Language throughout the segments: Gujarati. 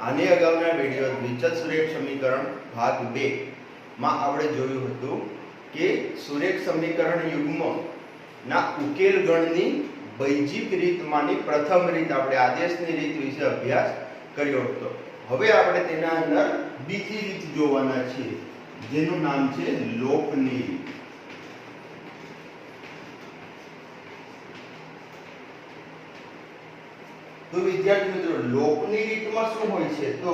આની અગાઉના વિડિયો દ્વિચલ સુરેખ સમીકરણ ભાગ 2 માં આપણે જોયું હતું કે સુરેખ સમીકરણ યુગ્મ ના ઉકેલ ગણની વૈજિક રીતમાંની પ્રથમ રીત આપણે આદેશની રીત વિશે અભ્યાસ કર્યો હતો। હવે આપણે તેના અંદર બીજી રીત જોવાના છીએ જેનું નામ છે લોપની રીત। तो विद्यार्थी मित्रों लोपनी रीतમાં શું હોય છે તો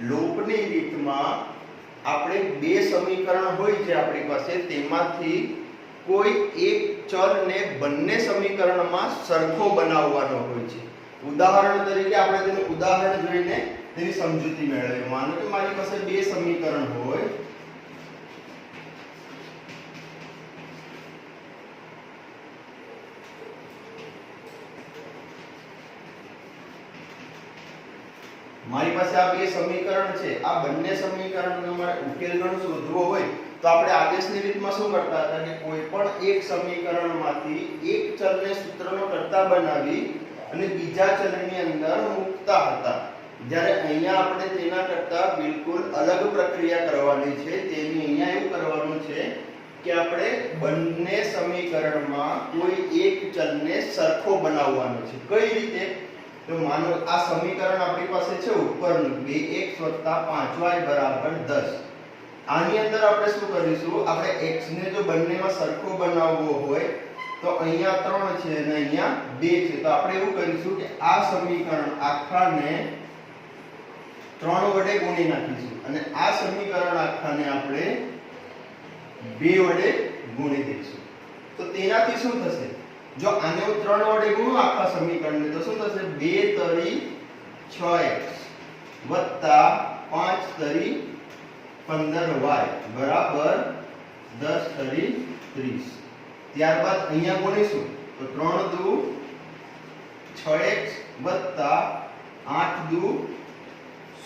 લોપની રીતમાં આપણે બે સમીકરણ હોય છે આપણી પાસે તેમાંથી કોઈ એક ચલને બંને સમીકરણમાં સરખો બનાવવાનો હોય છે। ઉદાહરણ તરીકે આપણે તેનું ઉદાહરણ જોઈને તેની સમજૂતી મેળવીએ। માનો કે મારી પાસે બે સમીકરણ હોય મારી પાસે આ બે સમીકરણ છે। આ બંને સમીકરણનો મારે ઉકેલ ગણ શોધવો હોય તો આપણે આદેશની રીતમાં શું કરતા હતા કે કોઈ પણ એક સમીકરણમાંથી એક ચલને સૂત્રનો કર્તા બનાવી અને બીજા ચલની અંદર મૂકતા હતા। જ્યારે અહીંયા આપણે તેના કરતા બિલકુલ અલગ પ્રક્રિયા કરવાની છે। તેની અહીંયા એવું કરવાનું છે કે આપણે બંને સમીકરણમાં કોઈ એક ચલને સરખો બનાવવાનો છે। કઈ રીતે तो मानो आ समीकरण अपनी पासे छे उपरનું 2x + 5y = 10। આની અંદર આપણે શું કરીશું આપણે x ને જો બંનેમાં સરખો બનાવવો હોય તો અહીંયા 3 છે અને અહીંયા 2 છે। તો આપણે એવું કરીશું કે આ સમીકરણ આખાને 3 વડે ગુણી નાખીશું અને આ સમીકરણ આખાને આપણે 2 વડે ગુણી દઈશું। તો તેનાથી શું થશે जो आने 3 वडे गुणो आखा समीकरण ने तो શું થશે 2 તરી 6x વત્તા 5 તરી 15y બરાબર 10 તરી 30। ત્યારબાદ અહીંયા ગુણીશું તો 3 દુ 6x વત્તા 8 દુ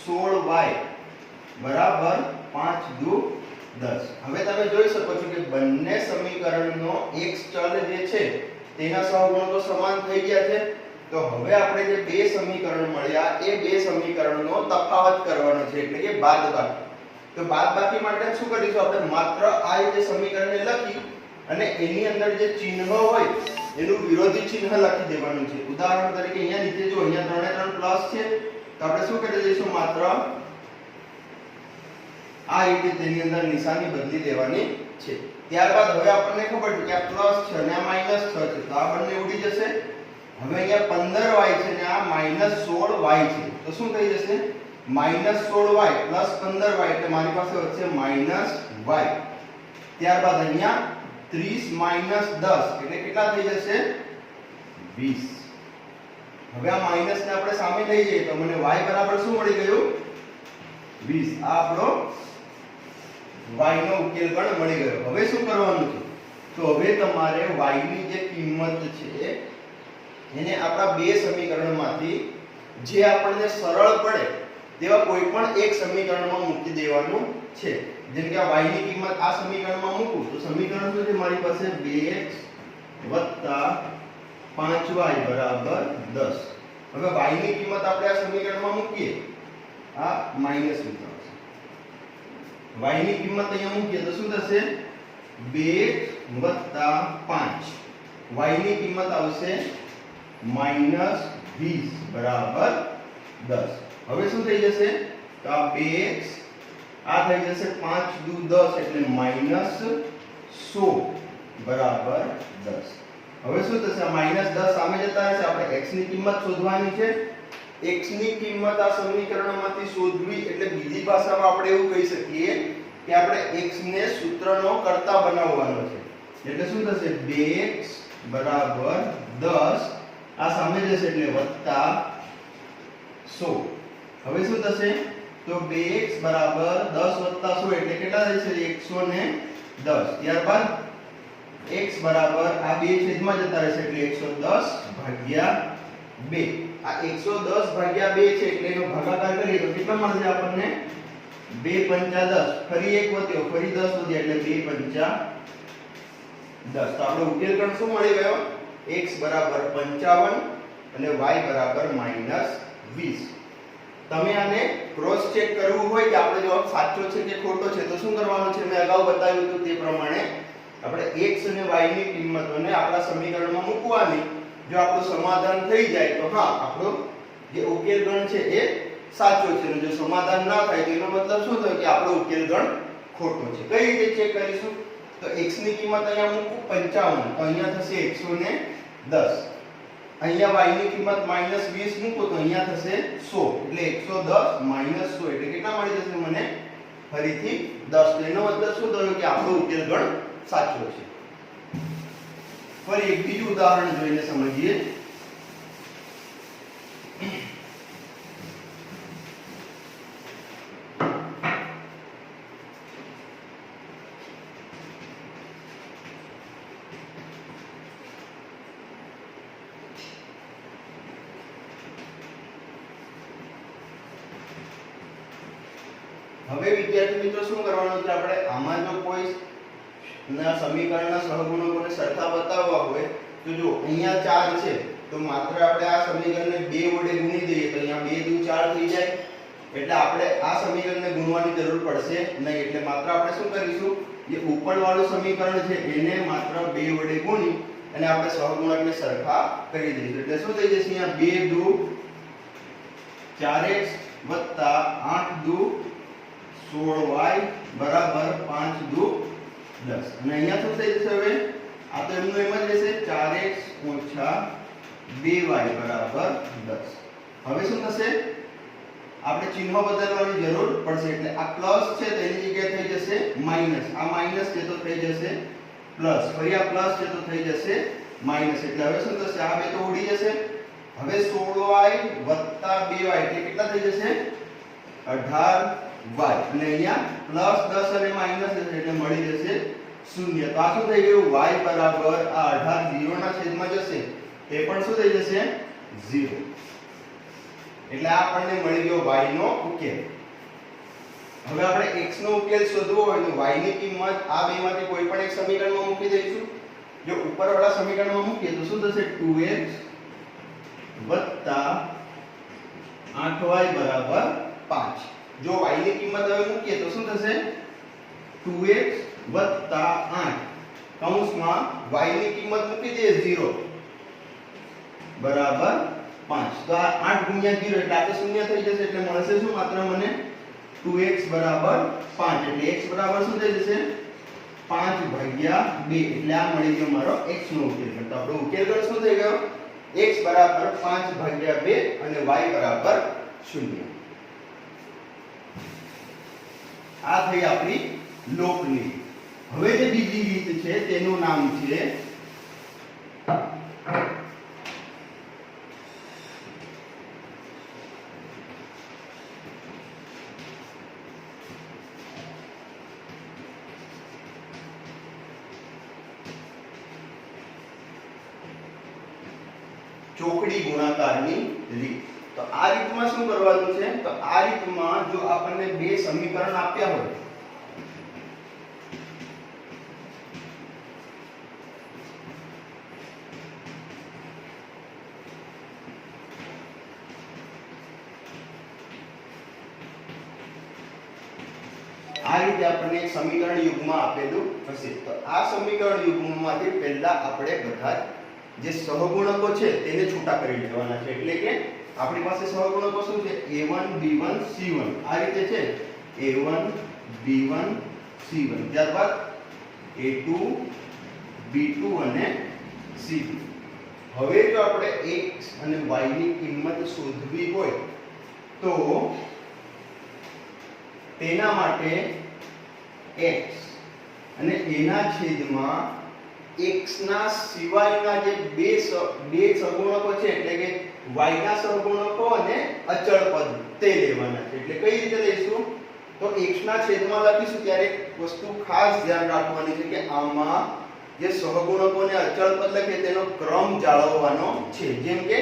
16y બરાબર 5 દુ 10। હવે તમે જોઈ શકો છો કે બંને સમીકરણનો x ચલ જે છે તેના સહગુણકો સમાન થઈ ગયા છે। તો હવે આપણે જે બે સમીકરણ મળ્યા એ બે સમીકરણનો તફાવત કરવાનો છે એટલે કે બાદબાકી। તો બાદબાકી માટે શું કરીશું આપણે માત્ર આ જે સમીકરણને લખી અને એની અંદર જે ચિહ્ન હોય એનું વિરોધી ચિહ્ન લખી દેવાનું છે। ઉદાહરણ તરીકે અહીંયા નીચે જો અહીંયા 3 ને 3 પ્લસ છે તો આપણે શું કરી દઈશું માત્ર આ રીતે તેની અંદર નિશાની બદલી દેવાની છે। ત્યારબાદ હવે આપણને ખબર છે કે આ પ્લસ છે અને આ માઈનસ 6 છે તો આ બંને ઉડી જશે। હવે અહીંયા 15y છે અને આ -16y છે તો શું થઈ જશે -16y + 15y એટલે મારી પાસે વધશે -y। ત્યારબાદ અહીંયા 30 - 10 એટલે કેટલા થઈ જશે 20। હવે આ માઈનસ ને આપણે સામે લઈ જઈએ તો મને y બરાબર શું મળી ગયું 20। આ આપણો y નો ઉકેલ ગણ મળી ગયો। હવે શું કરવાનું છે તો હવે તમારે y ની જે કિંમત છે એને આપણા બે સમીકરણમાંથી જે આપણને સરળ પડે તેવા કોઈ પણ એક સમીકરણમાં મૂકી દેવાનું છે। જેમ કે આ y ની કિંમત આ સમીકરણમાં મૂકું તો સમીકરણ શું છે મારી પાસે 2x + 5y = 10। હવે y ની કિંમત આપણે આ સમીકરણમાં મૂકીએ આ માઈનસ નીકળશે। y ની કિંમત અહીંયા મૂકીએ તો શું થશે 2x + 5 y ની કિંમત આવશે -20 બરાબર 10। હવે શું થઈ જશે તો આ 2x આ થઈ જશે 5 દુ 10 એટલે -100 બરાબર 10। હવે શું થશે આ -10 સામે જતા રહેશે। આપણે x ની કિંમત શોધવાની છે। x ની કિંમત આ સમીકરણમાંથી શોધવી એટલે બીજી ભાષામાં આપણે એવું કહી શકીએ કે આપણે x ને સૂત્રનો કર્તા બનાવવાનો છે। એટલે શું થશે 2x બરાબર 10 આ સામે જશે એટલે વત્તા 100। હવે શું થશે તો 2x બરાબર 10 વત્તા 100 એટલે કેટલા થશે 110। ત્યારબાદ x બરાબર આ બે છેદમાં જતા રહેશે એટલે 110/2। આ 110/2 છે એટલે એનો ભાગાકાર કરીએ તો કેટલા મળશે આપણને 2 પંચા 10 ફરી એક વધ્યો ફરી 10 વધ્યા એટલે 2 પંચા 10। તો આપણો ઉકેલ ગણ શું મળી ગયો x બરાબર 55 અને y બરાબર -20। તમે આને ક્રોસ ચેક કરવું હોય કે આપણો જવાબ સાચો છે કે ખોટો છે તો શું કરવાનું છે? મેં અગાઉ બતાવ્યું હતું તે પ્રમાણે આપણે x અને y ની કિંમતોને આપણા સમીકરણમાં મૂકવાની. જો આપણું સમાધાન થઈ જાય તો હા, આપણો જે ઉકેલ ગણ છે એ સાચો છે, અને જો સમાધાન ના થાય તો એનો મતલબ શું થયો કે આપણો ઉકેલ ગણ ખોટો છે. કઈ રીતે ચેક કરીશું? તો x ની કિંમત અહીંયા મૂકું 55, તો અહીંયા થશે 110. અહીંયા y ની કિંમત -20 મૂકો તો અહીંયા થશે 100, એટલે 110 100 એટલે કેટલા મળી જશે મને? ફરીથી 10. તો એનો મતલબ શું થયો કે આપણો ઉકેલ ગણ સાચો છે. ફરી એક બીજું ઉદાહરણ જોઈને સમજીએ. હવે વિદ્યાર્થી મિત્રો શું કરવાનું છે? આપણે આમાં જો કોઈ ના સમીકરણના સહગુણકોને સરખા બતાવવા હોય તો જો અહીંયા 4 છે તો માત્ર આપણે આ સમીકરણને 2 વડે ગુણી દઈએ તો અહીંયા 2 દુ 4 થઈ જાય, એટલે આપણે આ સમીકરણને ગુણવાની જરૂર પડશે નહીં. એટલે માત્ર આપણે શું કરીશું? જે ઉપરવાળું સમીકરણ છે એને માત્ર 2 વડે ગુણી અને આપણે સહગુણકને સરખા કરી દઈશું. એટલે શું થઈ જશે? અહીંયા 2 દુ 4x 8 દુ 16y બરાબર 5 દુ 10. અને અહીંયા શું થઈ જશે? હવે આ તો એમનું એમ જ રહેશે, 4x - 2y બરાબર 10. હવે શું થશે? આપણે ચિહ્ન બદલવાની જરૂર પડશે, એટલે આ પ્લસ છે તેની જગ્યાએ થઈ જશે માઈનસ, આ માઈનસ છે તો થઈ જશે પ્લસ, ફરી આ પ્લસ છે તો થઈ જશે માઈનસ. એટલે હવે શું થશે? આ બે તો ઉડી જશે. હવે 16y + 2y એટલે કેટલા થઈ જશે? 18y. અને અહીંયા પ્લસ 10 અને માઈનસ એટલે મળી જશે 0. તો આ શું થઈ ગયું? y બરાબર આ 18 0 ના છેદમાં જશે તે પણ શું થઈ જશે? 0. એટલે આ આપણને મળી ગયો y નો ઉકેલ. હવે આપણે x નો ઉકેલ શોધવો હોય તો y ની કિંમત આ બેમાંથી કોઈ પણ એક સમીકરણમાં મૂકી દઈશું. જો ઉપરવાળા સમીકરણમાં મૂકીએ તો શું થશે? 2x + 8y બરાબર 5. જો y ની કિંમત હવે મૂકીએ તો શું થશે? 2x + 8 કૌંસમાં y ની કિંમત મૂકી દઈએ 0 બરાબર 5. તો આ 8 ગુણ્યા 0 એટલે આ તો 0 થઈ જશે, એટલે મળશે શું? માત્ર મને 2x બરાબર 5. એટલે x બરાબર શું થઈ જશે? 5/2. એટલે આ મળી ગયો મારો x નો ઉકેલ. તો આપણો ઉકેલ ગણ શું થઈ ગયો? x બરાબર 5/2 અને y બરાબર 0. આ થઈ આપણી લોકની. હવે જે બીજી રીત છે તેનું નામ છે ચોકડી ગુણાકારની રીત. તો આ રીતમાં શું કરવાનું છે? તો આ રીતમાં જો આપણને બે સમીકરણ આપ્યા હોય આ રીતે આપણને એક સમીકરણ યુગ્મ આપેલું હશે તો આ સમીકરણ યુગ્મમાંથી પહેલા આપણે બધા જે સહગુણકો છે તેને છૂટા કરી લેવાના છે. એટલે કે આપણી પાસે સહગુણકો શું છે? a1 b1 c1 આ રીતે છે. a1 b1 c1 ત્યારબાદ a2 b2 અને c2. હવે જો આપણે x અને y ની કિંમત શોધવી હોય તો તેના માટે x અને એના છેદમાં x ના સિવાયના જે બે સહગુણકો છે એટલે કે y ના સહગુણકો અને અચળ પદ તે લેવાના છે. એટલે કઈ રીતે લઈશું? તો x ના છેદમાં લખીશું ત્યારે વસ્તુ ખાસ ધ્યાન રાખવાની છે કે આમાં જે સહગુણકો અને અચળ પદ લખે તેનો ક્રમ જાળવવાનો છે. જેમ કે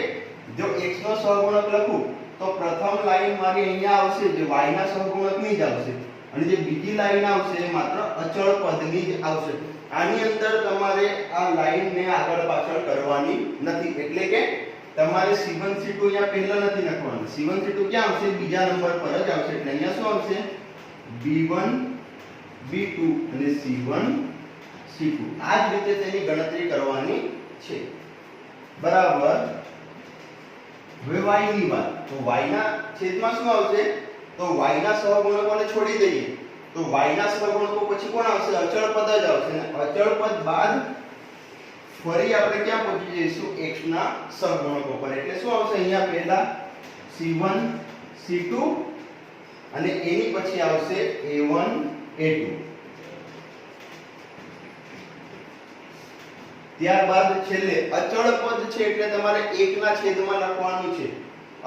જો x નો સહગુણક લખું તો પ્રથમ લાઈન મારી અહીંયા આવશે જે y ના સહગુણકની જ આવશે અને જે બીજી લાઈન આવશે એ માત્ર અચળ પદની જ આવશે. આની અંદર તમારે આ લાઈનને આગળ પાછળ કરવાની નથી. એટલે કે તમારે C1 C2 અહીંયા પહેલા નથી લખવાનું. C1 C2 ક્યાં આવશે? બીજા નંબર પર જ આવશે. એટલે અહીંયા શું આવશે? B1 B2 અને C1 C2. આ જ રીતે તેની ગણતરી કરવાની છે. બરાબર. હવે y ની વાત. તો y ના છેદમાં શું આવશે? તો y ના સહગુણકોને છોડી દઈએ તો y ના સહગુણકો પછી કોણ આવશે? અચળ પદ જ આવશે. ને અચળ પદ બાદ ફરી આપણે ક્યાં પહોંચી જઈશું? x ના સહગુણકો પર. એટલે શું આવશે? અહીંયા પહેલા C1 C2 અને એની પછી આવશે A1 A2. ત્યારબાદ છેલ્લે અચળ પદ છે એટલે તમારે 1 ના છેદમાં લખવાનું છે.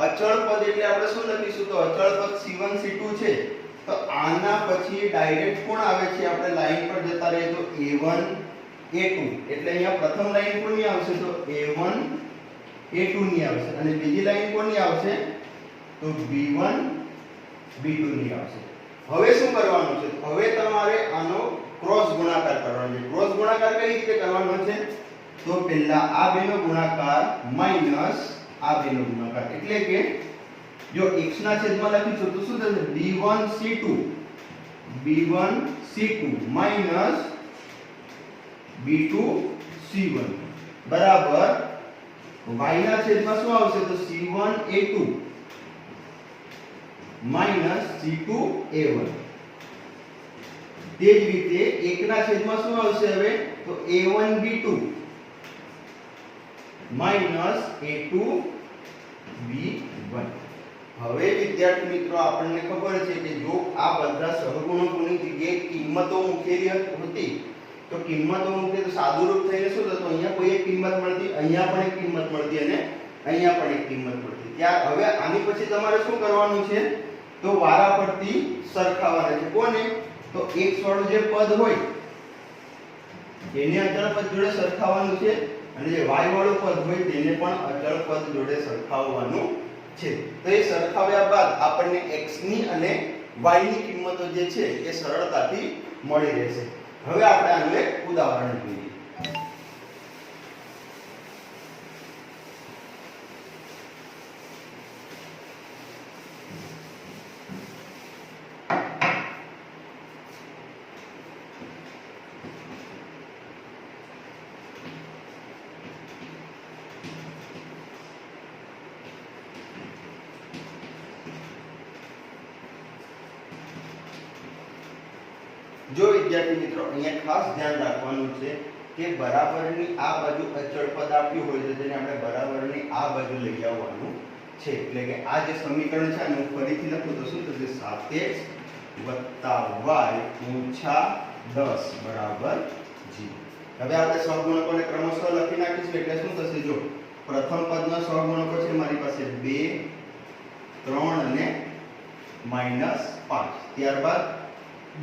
અચળ પદ એટલે આપણે શું લખીશું? તો અચળ પદ C1 C2 છે તો આના પછી ડાયરેક્ટ કોણ આવે છે? આપણે લાઈન પર જતા રહીએ તો A1 A2. એટલે અહીંયા પ્રથમ લાઈન કોની આવશે? તો A1 A2 ની આવશે. અને બીજી લાઈન કોની આવશે? તો B1 B2 ની આવશે. હવે શું કરવાનું છે? હવે તમારે આનો ક્રોસ ગુણાકાર કરવાનો છે. ક્રોસ ગુણાકાર કઈ રીતે કરવાનો છે? તો પહેલા આ બેનો ગુણાકાર માઈનસ આ બેનો ગુણાકાર. એટલે કે જો x ના છેદમાં લખીશું તો શું થશે? B1 C2 B1 C2 minus B2 C1 બરાબર y ના છેદમાં શું આવશે? તો C1 A2 minus C2 A1. તે જ રીતે 1 ના છેદમાં શું આવશે? હવે તો A1 B2 minus A2 B1. હવે વિદ્યાર્થી મિત્રો આપણને ખબર છે કે જો આ બધા સહગુણકોની જગ્યાએ કિંમતો મૂકેલી હતી તો કિંમતો મૂકે તો સાદુરૂપ થઈને શું થતું? અહીંયા કોઈ એક કિંમત મળતી, અહીંયા પણ એક કિંમત મળતી અને અહીંયા પણ એક કિંમત મળતી. ત્યાર હવે આની પછી તમારે શું કરવાનું છે? તો વારાફરતી સરખાવવાના છે. કોને? તો x વાળું જે પદ હોય એને અચળ પદ જોડે સરખાવવાનું છે અને જે y વાળું પદ હોય તેને પણ અચળ પદ જોડે સરખાવવાનું છે. તો એ સરખાવ્યા બાદ આપણને x ની અને y ની કિંમતો જે છે એ સરળતાથી મળી રહેશે. હવે આપણે આનું એક ઉદાહરણ જોઈએ. જો વિદ્યાર્થી મિત્રો અહીંયા ખાસ ધ્યાન રાખવાનું છે કે બરાબરની આ બાજુ અચળ પદ આપ્યું હોય તો તેને આપણે બરાબરની આ બાજુ લઈ આવવાનું છે. એટલે કે આ જે સમીકરણ છે આને હું ફરીથી લખું તો શું થશે? 7x y - 10 બરાબર 0. હવે આપણે સહગુણકોને ક્રમશઃ લખી નાખીશું. એટલે શું થશે? જો પ્રથમ પદનો સહગુણકો છે મારી પાસે 2 3 અને -5. ત્યારબાદ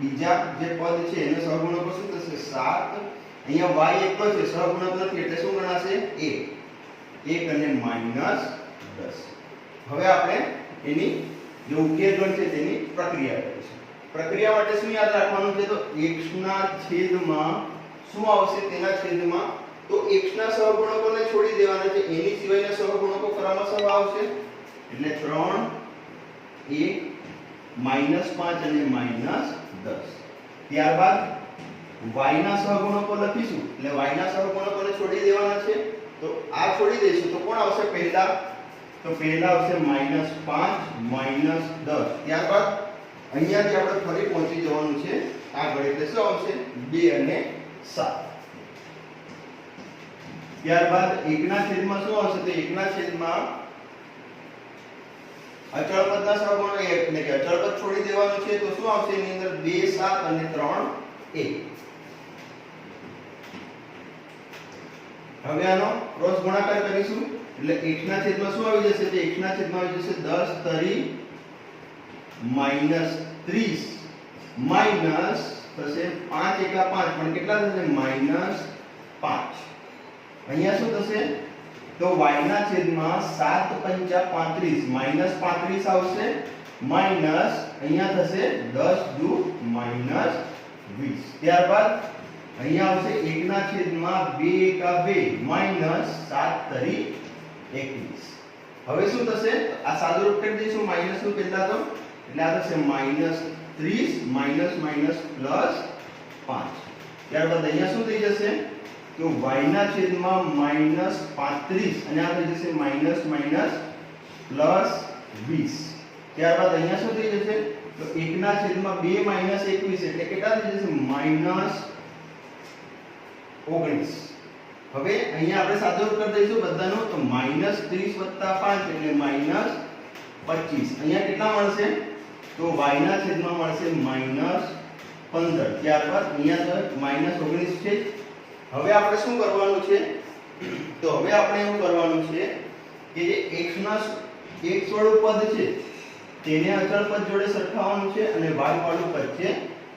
બીજા જે પદ છે એનો સહગુણકો શું થશે? 7. અહીંયા y એકલો છે, સહગુણક નથી એટલે શું ગણાશે? 1 અને -10. હવે આપણે એની જે ઉકેલ ગણ છે તેની પ્રક્રિયા કરીશું. પ્રક્રિયા માટે શું યાદ રાખવાનું છે? તો x ના છેદમાં શું આવશે? તેના છેદમાં તો x ના સહગુણકોને છોડી દેવાના છે. એની સિવાયના સહગુણકો ક્રમશઃ આવશે. એટલે 3 1 -5 અને -10. ત્યારબાદ y ના સહગુણકો લખીશું. એટલે y ના સહગુણકોને છોડી દેવાના છે. તો આ છોડી દઈશું તો કોણ આવશે પહેલા? તો પહેલા આવશે -5 -10. ત્યારબાદ અહીંયાથી આપણે ફરી પહોંચી જવાનું છે આગળ. એટલે શું આવશે? 2 અને 7. ત્યારબાદ 1 ના છેદમાં શું આવશે? તો 1 ના છેદમાં અચળ પદના સહગુણકો એટલે કે અચળ પદ છોડી દેવાનું છે. તો શું આવશે એની અંદર? 2 7 અને 3 1. હવે આનો ક્રોસ ગુણાકાર કરીશું. એટલે 1 ના છેદમાં શું આવી જશે? તો 1 ના છેદમાં આવી જશે 10 તરી -30 માઈનસ થશે 5 એકા 5 પણ કેટલા થશે? -5. અહીંયા શું થશે? તો y ના છેદમાં 7 5 35 -35 આવશે માઈનસ અહીંયા થશે 10 દુ -20. ત્યારબાદ અહીંયા આવશે 1 ના છેદમાં 2 એકા 2 માઈનસ 7 તરી 21. હવે શું થશે? આ સાદું રૂપ કરી દઈશું માઈનસ નું પહેલા તો, એટલે આ થશે -30 માઈનસ માઈનસ પ્લસ 5. ત્યારબાદ અહીંયા શું થઈ જશે? તો y ના છેદમાં -35 અને આ થઈ જશે માઈનસ માઈનસ પ્લસ 20. ત્યારબાદ અહીંયા શું થઈ જશે? તો 1 ના છેદમાં 2 માઈનસ 21 એટલે કેટલા થઈ જશે? -19. હવે અહીંયા આપણે સાદો રૂપ કરી દઈશું બધાનો, તો -30 + 5 એટલે -25. અહીંયા કેટલા મળશે? તો y ના છેદમાં મળશે -15. ત્યારબાદ અહીંયા તો -19 છે. હવે આપણે શું કરવાનું છે? તો હવે આપણે એવું કરવાનું છે કે જે x વાળું પદ છે તેને અચળ પદ જોડે સરખાવવાનું છે અને y વાળું પદ છે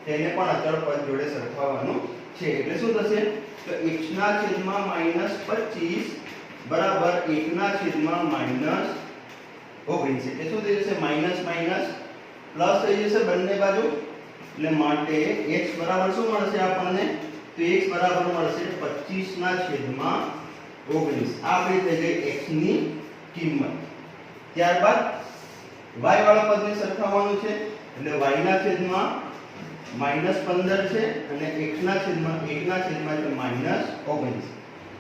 તેને પણ અચળ પદ જોડે સરખાવવાનું છે. એટલે શું થશે? તો x ના છેદમાં -25 બરાબર 1 ના છેદમાં -19. એટલે શું થઈ જશે? માઈનસ માઈનસ પ્લસ થઈ જશે બંને બાજુ. એટલે માટે x બરાબર શું મળશે આપણને? તો x બરાબર મળશે 25 ના છેદમાં 19. આ આપણી થઈ ગઈ x ની કિંમત. ત્યારબાદ y વાળા પદને સરખાવવાનું છે એટલે y ના છેદમાં -15 છે અને x ના છેદમાં 1 ના છેદમાં એટલે -19.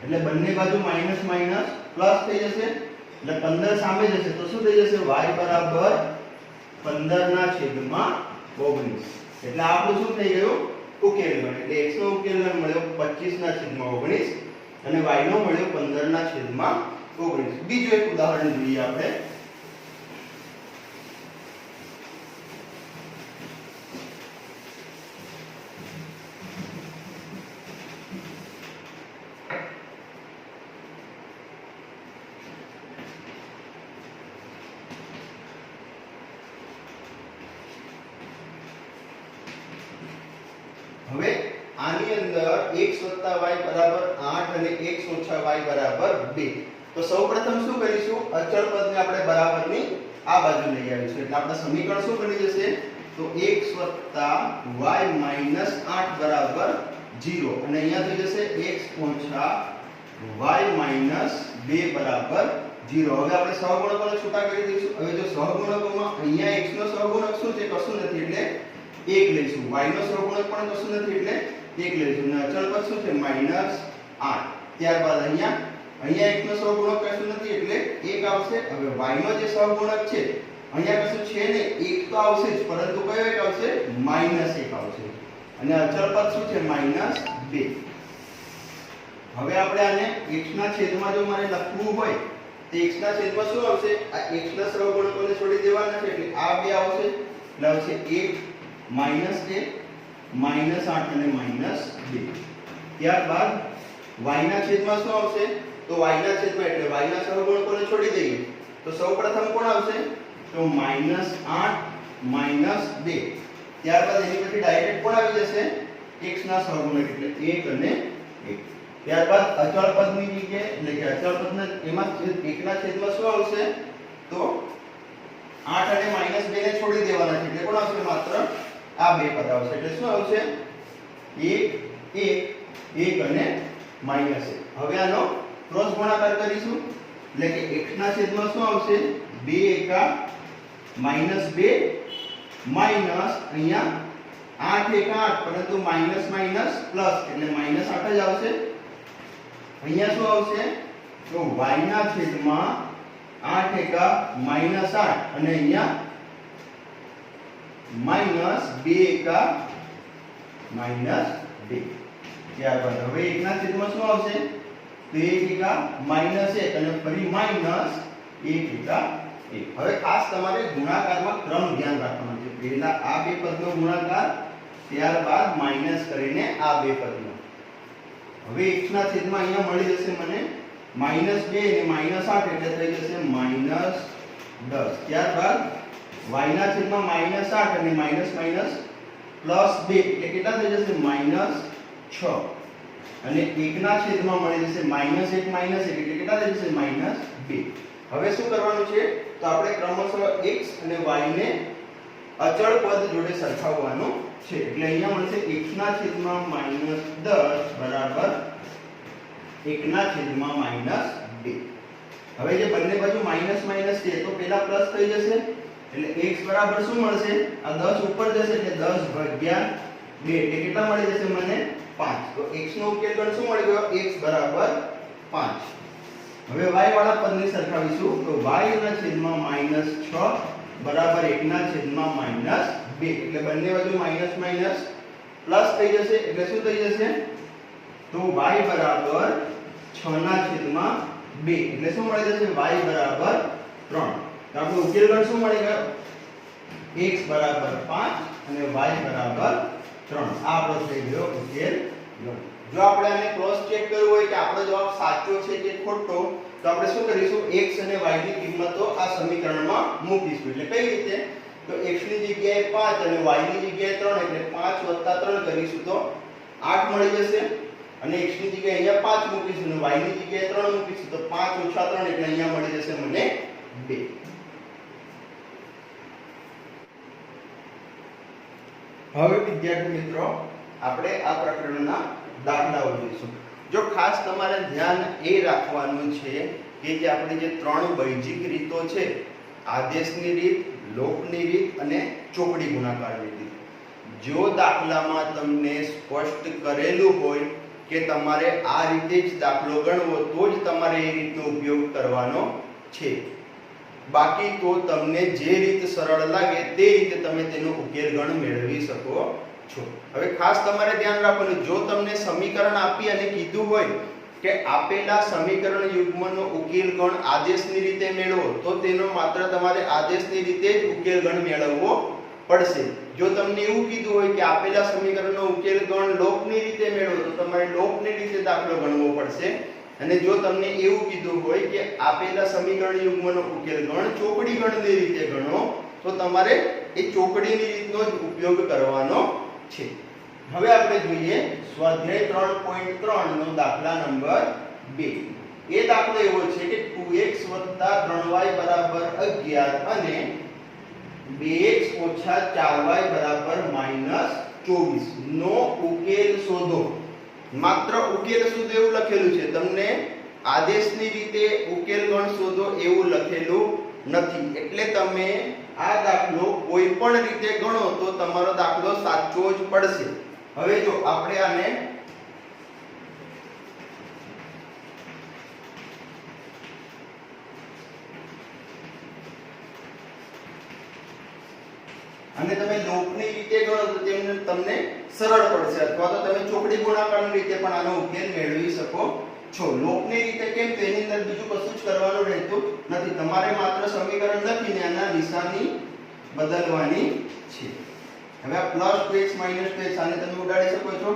એટલે બંને બાજુ માઈનસ માઈનસ પ્લસ થઈ જશે એટલે 15 સામે જશે તો શું થઈ જશે? y બરાબર 15 ના છેદમાં 19. એટલે આપણું શું થઈ ગયું? ઉકેલગણ. એટલે x નો ઉકેલગણ મળ્યો 25 ના છેદમાં 19 અને y નો મળ્યો 15 ના છેદમાં 19. બીજું એક ઉદાહરણ જોઈએ આપણે. હવે આની અંદર x + y બરાબર 8 અને x - y બરાબર 2. તો સૌપ્રથમ શું કરીશું? અચળ પદને આપણે બરાબરની આ બાજુ લઈ આવીશું. એટલે આપણા સમીકરણ શું બની જશે? તો x + y - 8 બરાબર 0 અને અહીંયા થઈ જશે x - y - 2 બરાબર 0. હવે આપણે સહગુણકોને છૂટા કરી દઈશું. હવે જો સહગુણકોમાં અહીંયા x નો સહગુણક શું છે? કશું નથી એટલે 1 લઈશું. y નો સહગુણક પણ કશું નથી એટલે 1 લઈશું. અને અચળ પદ શું છે? -8. ત્યારબાદ અહીંયા x નો સહગુણક કશું નથી એટલે 1 આવશે. હવે y નો જે સહગુણક છે અહીંયા કશું છે ને 1 તો આવશે જ, પરંતુ કયો એક આવશે? -1 આવશે. અને અચળ પદ શું છે? -2. હવે આપણે આને x ના છેદમાં જો મારે લખવું હોય તો x ના છેદમાં શું આવશે? આ x ના સહગુણકોને છોડી દેવાના છે એટલે આ બે આવશે. એટલે આવશે 1 -1 -8 અને -2. ત્યારબાદ y ના છેદમાં શું આવશે? તો y ના છેદમાં એટલે y ના સહગુણકોને છોડી દઈએ તો સૌપ્રથમ કોણ આવશે? તો -8 -2. ત્યારબાદ એની પછી ડાયરેક્ટ કોણ આવી જશે? x ના સહગુણક એટલે 1 અને 1. ત્યારબાદ અચળ પદની જગ્યાએ એટલે કે અચળ પદના એમાં 1 ના છેદમાં શું આવશે? તો 8 અને -2 ને છોડી દેવાના છે એટલે કોણ આવશે? માત્ર આ બે પદ આવશે. એટલે શું આવશે? 1 1 1 અને -1. હવે આનો ક્રોસ ગુણાકાર કરીશું એટલે કે x ના છેદમાં શું આવશે? 2 એકા -2 માઈનસ અહીંયા 8 એકા 8 પરંતુ માઈનસ માઈનસ પ્લસ એટલે -8 જ આવશે. અહીંયા શું આવશે? તો y ના છેદમાં 8 એકા -8 અને અહીંયા -2 એકા -2. ત્યારબાદ હવે 1 ના છેદમાં શું આવશે? તો 1 એકા -1 અને ફરી -1 એકા 1. હવે ખાસ તમારે ગુણાકારમાં ક્રમ ધ્યાન રાખવાનો છે. પહેલા આ બે પદનો ગુણાકાર, ત્યારબાદ માઈનસ કરીને આ બે પદનો. હવે x ના છેદમાં અહીંયા મળી જશે મને -2 અને -8 એટલે થઈ જશે -10. ત્યારબાદ y ના છેદમાં -8 અને માઈનસ માઈનસ પ્લસ 2 એટલે કેટલા થઈ જશે? -6. અને 1 ના છેદમાં મળી જશે -1 એટલે કેટલા થઈ જશે? -2. હવે શું કરવાનું છે? તો આપણે ક્રમશઃ x અને y ને અચળ પદ જોડે સરખાવવાનું છે. એટલે અહીંયા મળશે x ના છેદમાં -10 બરાબર 1 ના છેદમાં -2. હવે જે બંને બાજુ માઈનસ માઈનસ છે તો પેલા પ્લસ થઈ જશે એટલે x બરાબર શું મળશે આ 10 ઉપર જશે એટલે 10 ભાગ્યા 2 એટલે કેટલા મળી જશે મને 5 તો x નો ઉકેલ ગણ શું મળી ગયો x બરાબર 5 હવે y વાળા પદને સરખાવીશું તો y ના છેદમાં -6 બરાબર 1 ના છેદમાં -2 એટલે બંને બાજુ માઈનસ માઈનસ પ્લસ થઈ જશે એટલે શું થઈ જશે તો y બરાબર 6 ના છેદમાં 2 એટલે શું મળી જશે y બરાબર 3 તો આપણો ઉકેલ ગણ શું મળી ગયો x બરાબર 5 અને y બરાબર 3 આ આપણો થઈ ગયો ઉકેલ ગણ જો આપણે આને ક્રોસ ચેક કરવું હોય કે આપણો જવાબ સાચો છે કે ખોટો તો આપણે શું કરીશું x અને y ની કિંમતો આ સમીકરણમાં મૂકીશું એટલે કઈ રીતે તો x ની જગ્યાએ 5 અને y ની જગ્યાએ 3 એટલે 5 + 3 કરીશું તો 8 મળી જશે અને x ની જગ્યાએ અહીંયા 5 મૂકીશું અને y ની જગ્યાએ 3 મૂકીશું તો 5 - 3 એટલે અહીંયા મળી જશે મને 2 હવે વિદ્યાર્થી મિત્રો આપણે આ પ્રકરણના દાખલાઓ જોઈશું જો ખાસ તમારે ધ્યાન એ રાખવાનું છે કે જે આપણી જે ત્રણ બૈજિક રીતો છે આદેશની રીત લોકની રીત અને ચોકડી ગુણાકારની રીત જો દાખલામાં તમને સ્પષ્ટ કરેલું હોય કે તમારે આ રીતે જ દાખલો ગણવો તો જ તમારે એ રીતનો ઉપયોગ કરવાનો છે બાકી તો તમને જે રીત સરળ લાગે તે રીતે તમે તેનો ઉકેલ ગણ મેળવી શકો છો હવે ખાસ તમારે ધ્યાન રાખવાનું જો તમને સમીકરણ આપી અને કીધું હોય કે આપેલા સમીકરણ યુગ્મનો ઉકેલ ગણ આદેશની રીતે મેળવો તો તેનો માત્ર તમારે આદેશની રીતે જ ઉકેલ ગણ મેળવવો પડશે જો તમને એવું કીધું હોય કે આપેલા સમીકરણનો ઉકેલ ગણ લોકની રીતે મેળવો તો તમારે લોકની રીતે દાખલો ગણવો પડશે અને જો તમને એવું કીધું હોય કે આપેલા સમીકરણ યુગ્મનો ઉકેલ ગણ ચોકડી ગણની રીતે ગણો તો તમારે એ ચોકડીની રીતનો જ ઉપયોગ કરવાનો છે હવે આપણે જોઈએ સ્વાધ્યાય 3.3 નો દાખલા નંબર 2 એ દાખલો એવો છે કે 2x 3y 11 અને 2x - 4y -24 નો ઉકેલ શોધો માત્ર ઉકેલ શોધો એવું લખેલું છે તમને આદેશની રીતે ઉકેલ ગણ શોધો એવું લખેલું નથી એટલે તમે આ દાખલો કોઈ પણ રીતે ગણો તો તમારો દાખલો સાચો જ પડશે હવે જો આપણે આને તમે લોકની રીતે ગણો તો તમને સરળ પડશે અથવા તો તમે ચોકડી ગુણાકારની રીતે પણ આનો ઉકેલ મેળવી શકો છો લોકની રીતે કેમ તો એની અંદર બીજું કશું જ કરવાનું રહેતું નથી તમારે માત્ર સમીકરણ લખીને આના નિશાની બદલવાની છે હવે આ +2x - 2x આને તમે ઉડાડી શકો છો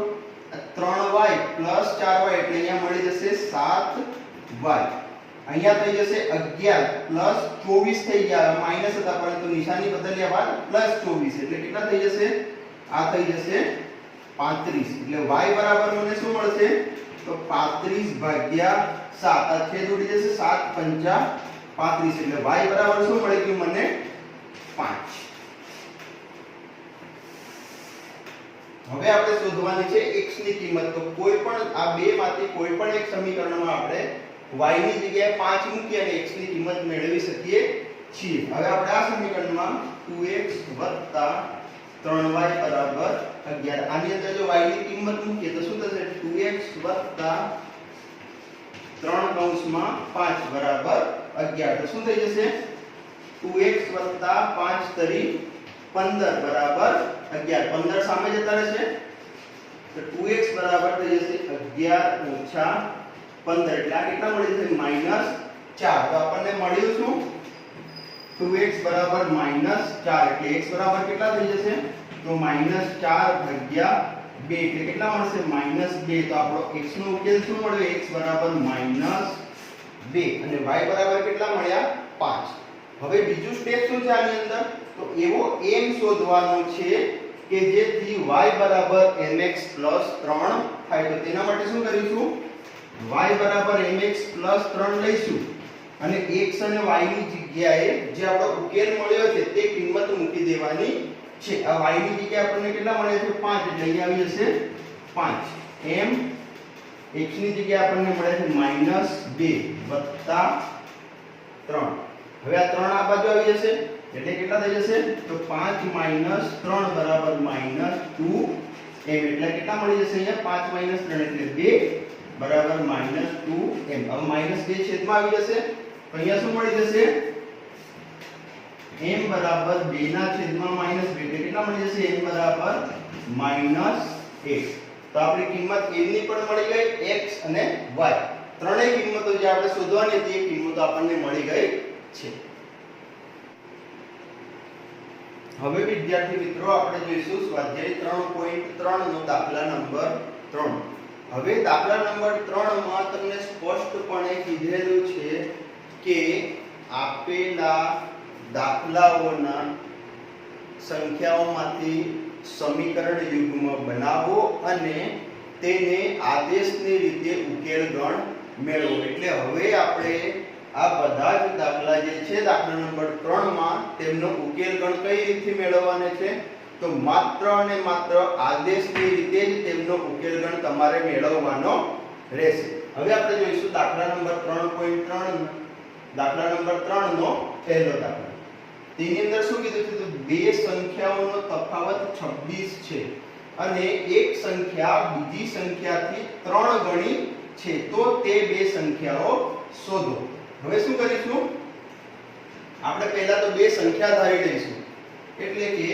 3y + 4y એટલે અહીંયા મળી જશે 7y અહીંયા થઈ જશે 11 + 24 થઈ ગયા માઈનસ હતા પરંતુ નિશાની બદલ્યા બાદ +24 એટલે કેટલા થઈ જશે આ થઈ જશે 35 એટલે y બરાબર મને શું મળશે તો 35/7 આ છેદ ઉડી જશે 7 × 5 35 એટલે y બરાબર શું મળી ગયું મને 5 હવે આપણે શોધવાની છે x ની કિંમત તો કોઈ પણ આ બે માંથી કોઈ પણ એક સમીકરણમાં આપણે y ની જગ્યાએ 5 મૂકી અને x ની કિંમત મેળવી શકીએ છીએ હવે આપણે આ સમીકરણમાં 2x + 3y = 11 આની અંદર જો y ની કિંમત મૂકીએ તો શું થશે 2x + 3 કૌંસમાં 5 = 11 તો શું થઈ જશે 2x + 5 તરી 15 બરાબર 11 15 સામે જતા રહેશે તો 2x બરાબર થઈ જશે 11 - 15 એટલે આ કેટલા મળી જશે -4 તો આપણને મળ્યું શું 2x બરાબર -4 એટલે x બરાબર કેટલા થઈ જશે તો -4/2 એટલે કેટલા મળશે -2 તો આપણો x નો ઉકેલ શું મળ્યો x બરાબર -2 અને y બરાબર કેટલા મળ્યા 5 હવે બીજું સ્ટેપ શું છે આની અંદર તો એવો m શોધવાનો છે કે જેથી y બરાબર mx + 3 થાય તો તેના માટે શું કરીશું y બરાબર mx + 3 લઈશું અને x અને y ની જગ્યાએ જે આપણો ઉકેલ મળ્યો છે તે કિંમત મૂકી દેવાની છે આ y ની જગ્યાએ આપણને કેટલા મળ્યા છે 5 એટલે અહીં આવી જશે 5 m x ની જગ્યાએ આપણને મળે છે -2 + 3. હવે આ 3 આ બાજુ આવી જશે એટલે કેટલા થઈ જશે તો 5 - 3 બરાબર -2m એટલે કેટલા મળી જશે અહીંયા 5 - 3 એટલે 2 બરાબર -2m. હવે -2 છેદમાં આવી જશે તો અહીંયા શું મળી જશે m બરાબર 2 ના છેદમાં -2 એટલે કેટલા મળી જશે m બરાબર -1. તો આપણી કિંમત m ની પણ મળી ગઈ x અને y ત્રણેય કિંમતો જે આપણે શોધવાની હતી એ કિંમતો આપણને મળી ગઈ છે. હવે વિદ્યાર્થી મિત્રો આપણે જોઈશું સ્વાધ્યાય 3.3 નો દાખલા નંબર 3. હવે દાખલા નંબર 3 માં તમને સ્પષ્ટપણે કીધેલું છે કે આપેલા દાખલાઓના સંખ્યાઓમાંથી સમીકરણ યુગ્મ બનાવો અને તેને આદેશની રીતે ઉકેલ ગણ મેળવો. એટલે હવે આપણે આ બધા જ દાખલા જે છે દાખલા નંબર 3 માં તેમનો ઉકેલ ગણ કઈ રીતે મેળવવાનો છે તો માત્ર અને માત્ર આદેશની રીતે જ તેમનો ઉકેલ ગણ તમારે મેળવવાનો રહેશે. હવે આપણે જોઈશું દાખલા નંબર 3.3 દાખલા નંબર 3 નો પહેલો દાખલો. તેની અંદર શું કીધું છે તો બે સંખ્યાઓનો તફાવત 26 છે અને એક સંખ્યા બીજી સંખ્યાથી 3 ગણી છે તો તે બે સંખ્યાઓ શોધો. હવે શું કરીશું આપણે પહેલા તો બે સંખ્યા ધારી લઈશું. એટલે કે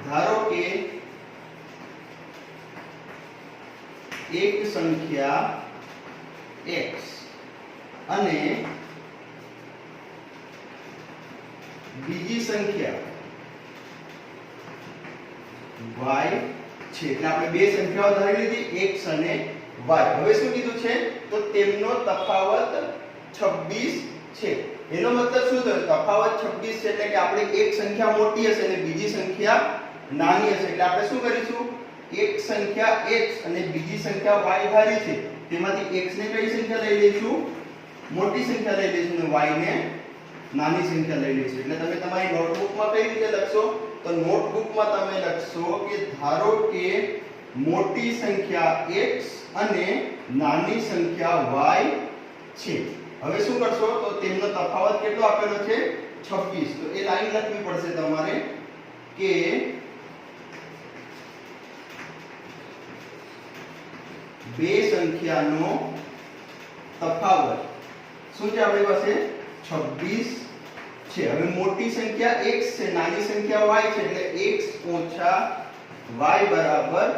ધારો કે એક સંખ્યા x અને બીજી સંખ્યા y છે. એટલે આપણે બે સંખ્યાઓ ધારી લીધી x અને y. હવે શું કીધું છે તો તેમનો તફાવત 26 છે. એનો મતલબ શું થયો તફાવત 26 છે એટલે કે આપણે એક સંખ્યા મોટી હશે અને બીજી સંખ્યા નાની હશે. એટલે આપણે શું કરીશું એક સંખ્યા x અને બીજી સંખ્યા y ધારી છે તેમાંથી x ને કઈ સંખ્યા લઈ લઈશું મોટી સંખ્યા લઈ લઈશું અને y ને નાની સંખ્યા લઈ લઈશું. એટલે તમે તમારી નોટબુકમાં કઈ રીતે લખશો તો નોટબુકમાં તમે લખશો કે ધારો કે મોટી સંખ્યા x અને નાની સંખ્યા y છે. હવે શું કરશો તો તેમનો તફાવત કેટલો આપેલો છે 26. તો એ લાઈન લખવી પડશે તમારે કે બે સંખ્યાનો તફાવત શું છે આપણી પાસે 26 છે. હવે મોટી સંખ્યા x છે નાની સંખ્યા y છે એટલે x ઓછા y બરાબર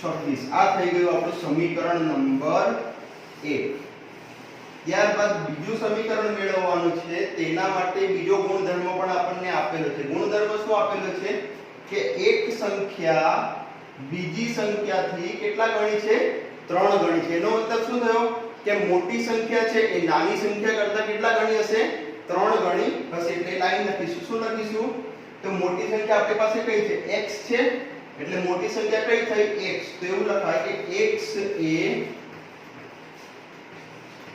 26. આ થઈ ગયું આપણું સમીકરણ નંબર 1. ત્યારબાદ બીજું સમીકરણ મેળવવાનું છે તેના માટે બીજો ગુણધર્મ પણ આપણને આપેલો છે. ગુણધર્મ શું આપેલો છે કે એક સંખ્યા બીજી સંખ્યાથી કેટલા ગણી છે 3 ગણી છે. એનો મતલબ શું થયો કે મોટી સંખ્યા છે એ નાની સંખ્યા કરતા કેટલા ગણી હશે 3 ગણી હશે. એટલે લાઈન લખીશું. શું લખીશું તો મોટી સંખ્યા આપણી પાસે કઈ છે x છે એટલે મોટી સંખ્યા કઈ થઈ x. તો એવું લખાય કે x એ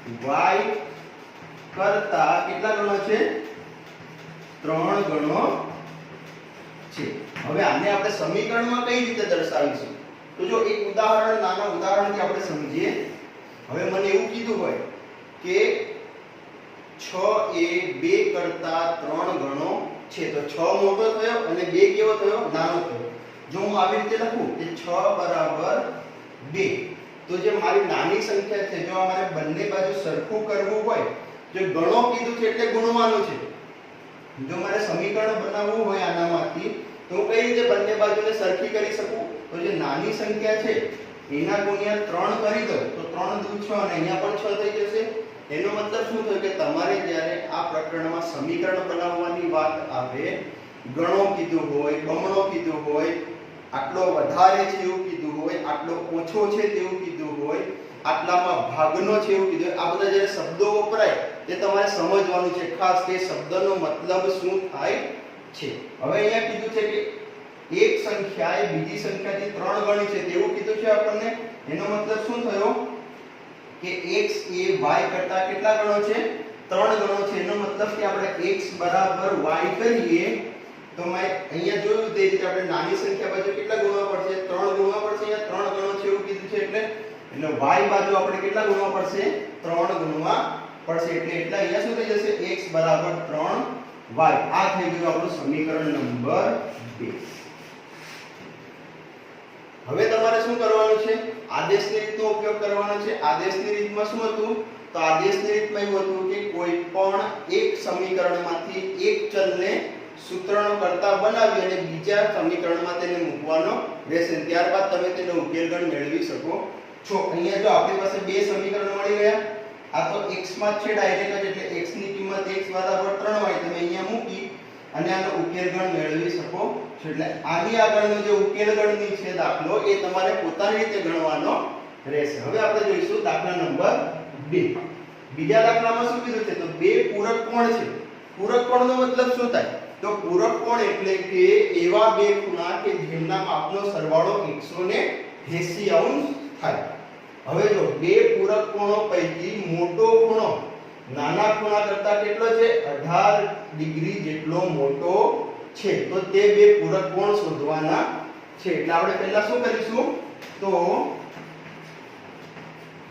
y કરતા કેટલા ગણો છે 3 ગણો છે. હવે આને આપણે સમીકરણમાં કઈ રીતે દર્શાવીશું તો જો એક ઉદાહરણ નાના ઉદાહરણથી આપણે સમજીએ. હવે મને એવું કીધું હોય કે 6 એ 2 કરતા 3 ગણો છે તો 6 મોટો થયો અને 2 કેવો થયો નાનો થયો. જો હું આવી રીતે લખું કે 6 બરાબર 2 તો જે મારી નાની સંખ્યા છે જો અમારે બંને બાજુ સરખું કરવું હોય જો ગણો કીધું છે એટલે ગુણવાનું છે. જો મારે સમીકરણ બનાવવું હોય આનામાંથી તો હું કઈ રીતે બંને બાજુને સરખી કરી શકું તો જે નાની સંખ્યા છે એના ગુણ્યા 3 કરી દો તો 3 દુ 6 અને અહીંયા પણ 6 થઈ જશે. એનો મતલબ શું થયો કે તમારે જ્યારે આ પ્રકરણમાં સમીકરણ બનાવવાની વાત આવે ગણો કીધું હોય બમણો કીધું હોય આટલો વધારે છે એવું કીધું હોય આટલો ઓછો છે તેવું કીધું હોય આટલામાં ભાગનો છે એવું કીધું હોય આ બધા જ્યારે શબ્દો વપરાય તે તમારે સમજવાનું છે ખાસ કે શબ્દનો મતલબ શું થાય છે. હવે અહીંયા કીધું છે કે એક સંખ્યા એ બીજી સંખ્યાથી 3 ગણી છે તેવું કીધું છે આપણને. એનો મતલબ શું થયો કે x એ y કરતા કેટલા ગણો છે 3 ગણો છે. એનો મતલબ કે આપણે x બરાબર y કરીએ તો મેં અહીંયા જોયું તે રીતે આપણે નાની સંખ્યા બાજુ કેટલા ગુણવા પડશે 3 ગુણવા પડશે. અહીંયા 3 ગણો છે એવું કીધું છે એટલે y બાજુ આપણે કેટલા ગુણવા પડશે 3 ગુણવા પડશે એટલે અહીંયા શું થઈ જશે x બરાબર 3y આ થઈ ગયું આપણું સમીકરણ નંબર 2 હવે તમારે શું કરવાનું છે આદેશની રીતનો ઉપયોગ કરવાનો છે આદેશની રીતમાં શું હતું તો આદેશની રીતમાં એવું હતું કે કોઈ પણ એક સમીકરણમાંથી એક ચલને સૂત્રનો કરતા બનાવી અને બીજા સમીકરણમાં તેને મૂકવાનો રહેશે ત્યારબાદ તમે તેનો ઉકેલગણ મેળવી શકો છો અહીંયા જો આપણી પાસે બે સમીકરણ મળી ગયા આ તો x માં છે ડાયરેક્ટ જ એટલે x ની કિંમત x બરાબર 3y તમે અહીંયા મૂકી અને આનો ઉકેલગણ મેળવી શકો છો એટલે આની આગળનો જે ઉકેલગણની છે દાખલો એ તમારે પોતાની રીતે ગણવાનો રહેશે હવે આપણે જોઈશું દાખલા નંબર 2 બીજા દાખલામાં શું કીધું છે તો બે પૂરક કોણ છે પૂરક કોણનો મતલબ શું થાય તો પૂરક કોણ એટલે કે એવા બે ખૂણા કે જેમના માપનો સરવાળો 180 અંશ થાય હવે જો બે પૂરક કોણો પૈકી મોટો ખૂણો નાના ખૂણા કરતા કેટલો છે 18 ડિગ્રી જેટલો મોટો છે તો તે બે પૂરક કોણ શોધવાના છે એટલે આપણે પહેલા શું કરીશું તો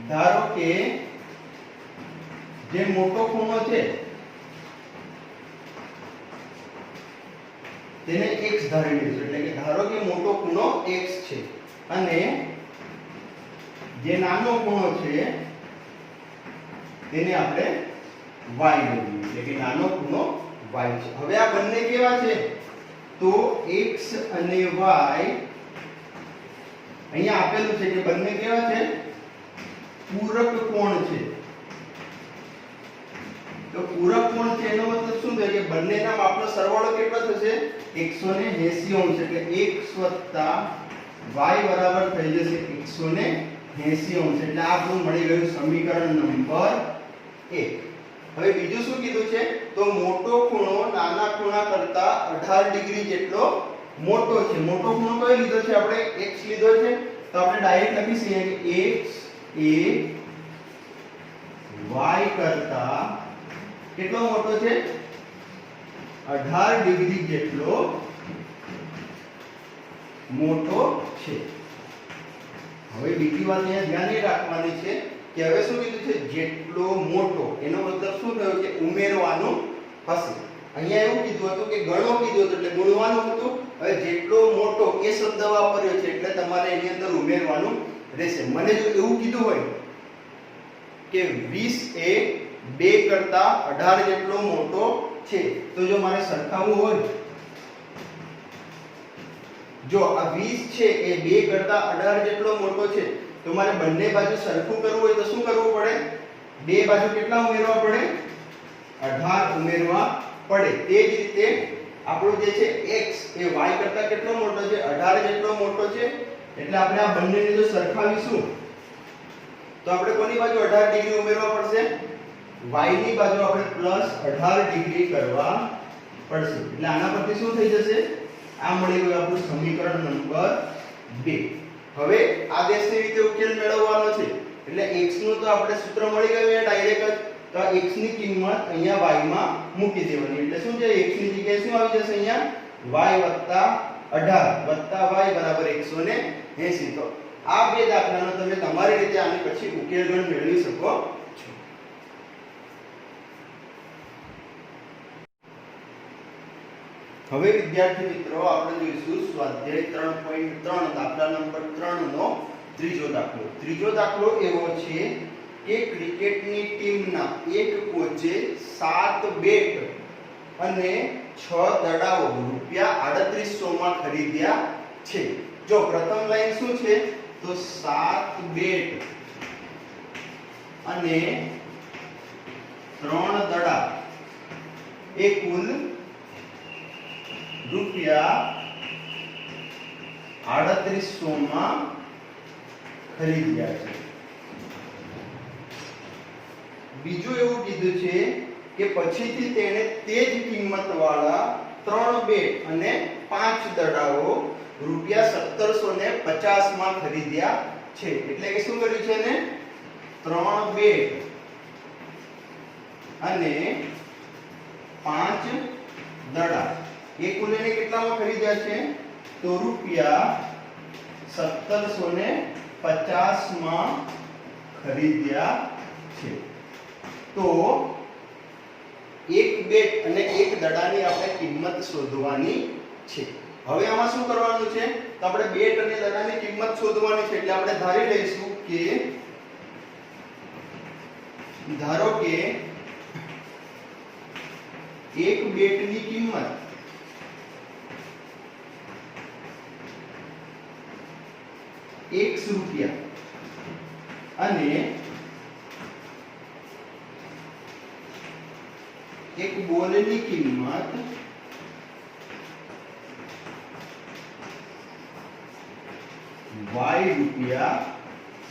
ધારો કે જે મોટો ખૂણો છે તેને x ધારી લઈશું એટલે કે ધારો કે મોટો ખૂણો x છે અને જે નાનો ખૂણો છે તેને આપણે y લઈએ એટલે કે નાનો ખૂણો y છે હવે આ બંને કેવા છે તો x અને y અહીંયા આપેલું છે કે બંને કેવા છે પૂરક કોણ છે તો પૂરક કોણ છે એનો મતલબ શું થાય કે બંનેના માપનો સરવાળો કેટલો થશે 180 અંશ એટલે x y બરાબર થઈ જશે 180 અંશ એટલે આ આપણું મળી ગયું સમીકરણ નંબર 1 હવે બીજું શું કીધું છે તો મોટો ખૂણો નાના ખૂણા કરતા 18 ડિગ્રી જેટલો મોટો છે મોટો ખૂણો કયો લીધો છે આપણે x લીધો છે તો આપણે ડાયરેક્ટ લખીશું કે x એ y કરતા કેટલો મોટો છે 18 ડિગ્રી જેટલો મોટો છે હવે બીજી વાત અહીંયા ધ્યાન રાખવાની છે કે હવે શું કીધું છે જેટલો મોટો એનો મતલબ શું થયો કે ઉમેરવાનું હશે અહીંયા એવું કીધું હતું કે ગણો કીધું હતું એટલે ગુણવાનું હતું હવે જેટલો મોટો એ શબ્દ વાપર્યો છે એટલે તમારે એની અંદર ઉમેરવાનું રહેશે મને જો એવું કીધું હોય કે 20 એ 2 કરતા 18 જેટલો મોટો છે તો જો મારે સરખાવવું હોય જો આ 20 છે એ 2 કરતા 18 જેટલો મોટો છે તો મારે બંને બાજુ સરખું કરવું હોય તો શું કરવું પડે બે બાજુ કેટલા ઉમેરવા પડે 18 ઉમેરવા પડે તે જ રીતે આપણો જે છે x એ y કરતા કેટલો મોટો છે 18 જેટલો મોટો છે એટલે આપણે આ બંનેને જો સરખાવીશું તો આપણે કોની બાજુ 18 ડિગ્રી ઉમેરવા પડશે y ની બાજુ આપણે +18 ડિગ્રી કરવા પડશે એટલે આના પરથી શું થઈ જશે આ મળી ગયું આપણું સમીકરણ નંબર 2 હવે આદેશની રીતે ઉકેલ મેળવવાનો છે એટલે x નું તો આપણે સૂત્ર મળી ગયું એ ડાયરેક્ટ જ તો આ x ની કિંમત અહીંયા y માં મૂકી દેવાની એટલે શું છે x ની જગ્યાએ શું આવી જશે અહીંયા y 18 y બરાબર 180 તો આ બે દાખલાનો તમે તમારી રીતે આની પછી ઉકેલગણ મેળવી શકો છો હવે વિદ્યાર્થી મિત્રો આપણે જોઈશું સ્વાધ્યાય 3.3 દાખલા નંબર 3 નો ત્રીજો દાખલો એવો છે કે ક્રિકેટની ટીમના એક કોચે 7 બેટ અને 6 દડાઓ ₹3800 માં ખરીદ્યા છે જો પ્રથમ લાઈન શું છે તો 7 બેટ અને 3 દડા એ કુલ ₹3800 માં ખરીદ્યા છે બીજું એવું કીધું છે કે પછીથી તેણે તે જ કિંમત વાળા 3 બેટ અને 5 દડાઓ ₹1750 માં ખરીદ્યા છે એટલે કે શું કર્યું છે ને 3 બેટ અને 5 દડા એ કુલ એને કેટલામાં ખરીદ્યા છે તો ₹1750 માં ખરીદ્યા છે. તો એક બેટ અને એક દડાની આપણે કિંમત શોધવાની છે. હવે આમાં શું કરવાનું છે? તો આપણે બેટ અને દડાની કિંમત શોધવાની છે. એટલે આપણે ધારી લઈશું કે ધારો કે એક બેટની કિંમત ₹100 અને એક બોલની કિંમત ₹Y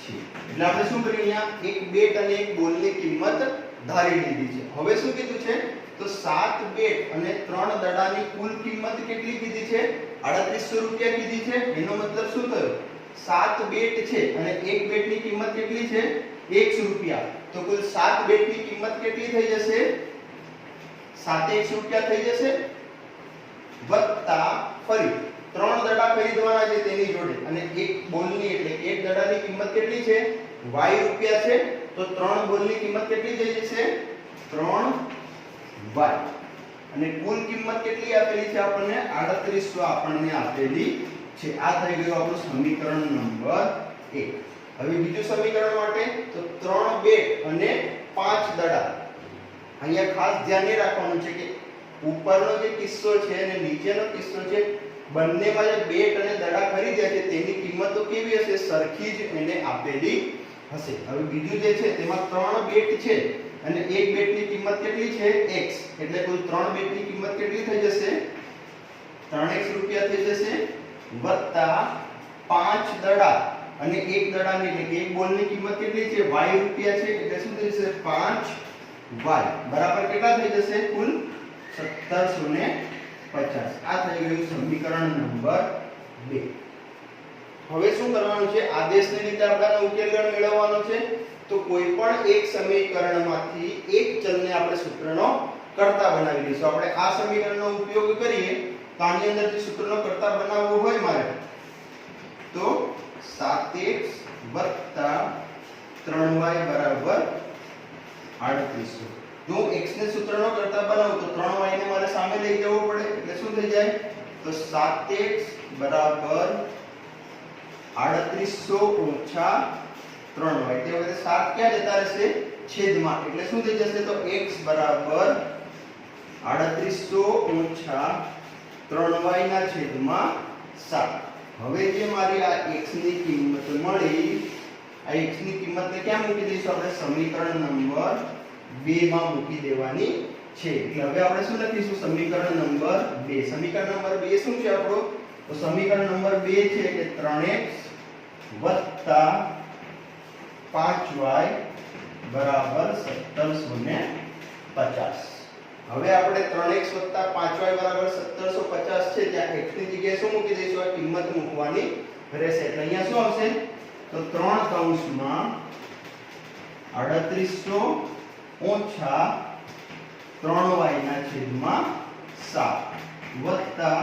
છે. એટલે આપણે શું કર્યું? અહીંયા એક બેટ અને એક બોલની કિંમત ધારી લીધી છે. હવે શું કીધું છે? તો 7 બેટ અને 3 દડાની કુલ કિંમત કેટલી કીધી છે? ₹3800 કીધી છે. એનો મતલબ શું થયો? 7 બેટ છે અને એક બેટની કિંમત કેટલી છે? ₹100. તો કુલ 7 બેટની કિંમત કેટલી થઈ જશે? 7 ₹100 થઈ જશે. વત્તા ફરી 3 દડા ખરીદવાના છે તેની જોડે અને એક બોલની એટલે એક દડાની કિંમત કેટલી છે? ₹Y છે. તો 3 બોલની કિંમત કેટલી થઈ જશે? 3Y. અને કુલ કિંમત કેટલી આપેલી છે આપણને? 3800 આપણને આપેલી છે. આ થઈ ગયું આપણું સમીકરણ નંબર 1. હવે બીજું સમીકરણ માટે તો 3 બેટ અને 5 દડા. અહીંયા ખાસ ધ્યાન એ રાખવાનું છે કે ઉપરનો જે કિસ્સો છે અને નીચેનો કિસ્સો છે, બંનેમાં જે બેટ અને દડા ખરીદ્યા છે તેની કિંમતો કેવી હશે? સરખી જ એને આપેલી હશે. હવે બીજું જે છે તેમાં 3 બેટ છે અને એક બેટની કિંમત કેટલી છે? X. એટલે કુલ 3 બેટની કિંમત કેટલી થઈ જશે? ₹3x થઈ જશે. વત્તા 5 દડા અને એક દડાની એટલે કે એક બોલની કિંમત કેટલી છે? ₹Y છે. એટલે શું થઈ જશે? 5Y બરાબર કેટલા થઈ જશે? કુલ 1750. આ થઈ ગયું સમીકરણ નંબર 2. હવે શું કરવાનું છે? આદેશની રીતે આપણે ઉકેલ ગણ મેળવવાનો છે. તો કોઈ પણ એક સમીકરણમાંથી એક ચલને આપણે સૂત્રનો કર્તા બનાવી લઈશું. આપણે આ સમીકરણનો ઉપયોગ કરીએ તો આની અંદરથી સૂત્રનો કર્તા બનાવવો હોય મારે તો 7x 3y 3800. જો x ને સૂત્રનો કર્તા બનાવું તો 3y ને મારે સામે લઈ જવો પડે. એટલે શું થઈ જાય? તો 7x 3800 3y. તે વખતે 7 ક્યાં જતા રહેશે? છેદમાં. એટલે શું થઈ જશે? તો x 3800 3y ના છેદમાં 7. હવે જે મારી આ x ની કિંમત મળી, આ x ની કિંમતને ક્યાં મૂકી દઈશું? આપણે સમીકરણ નંબર 2 માં મૂકી દેવાની છે. એટલે હવે આપણે શું લખીશું? સમીકરણ નંબર 2. સમીકરણ નંબર 2 શું છે આપણો? તો સમીકરણ નંબર 2 છે કે 3x 5y 1750. હવે આપણે 3x 5y 1750 છે ત્યાં x ની જગ્યાએ શું મૂકી દઈશું? આ કિંમત મૂકવાની રહેશે. એટલે અહીંયા શું આવશે? તો 3 કૌંસમાં 3800 ઓછા 3y ના છેદમાં 7 વત્તા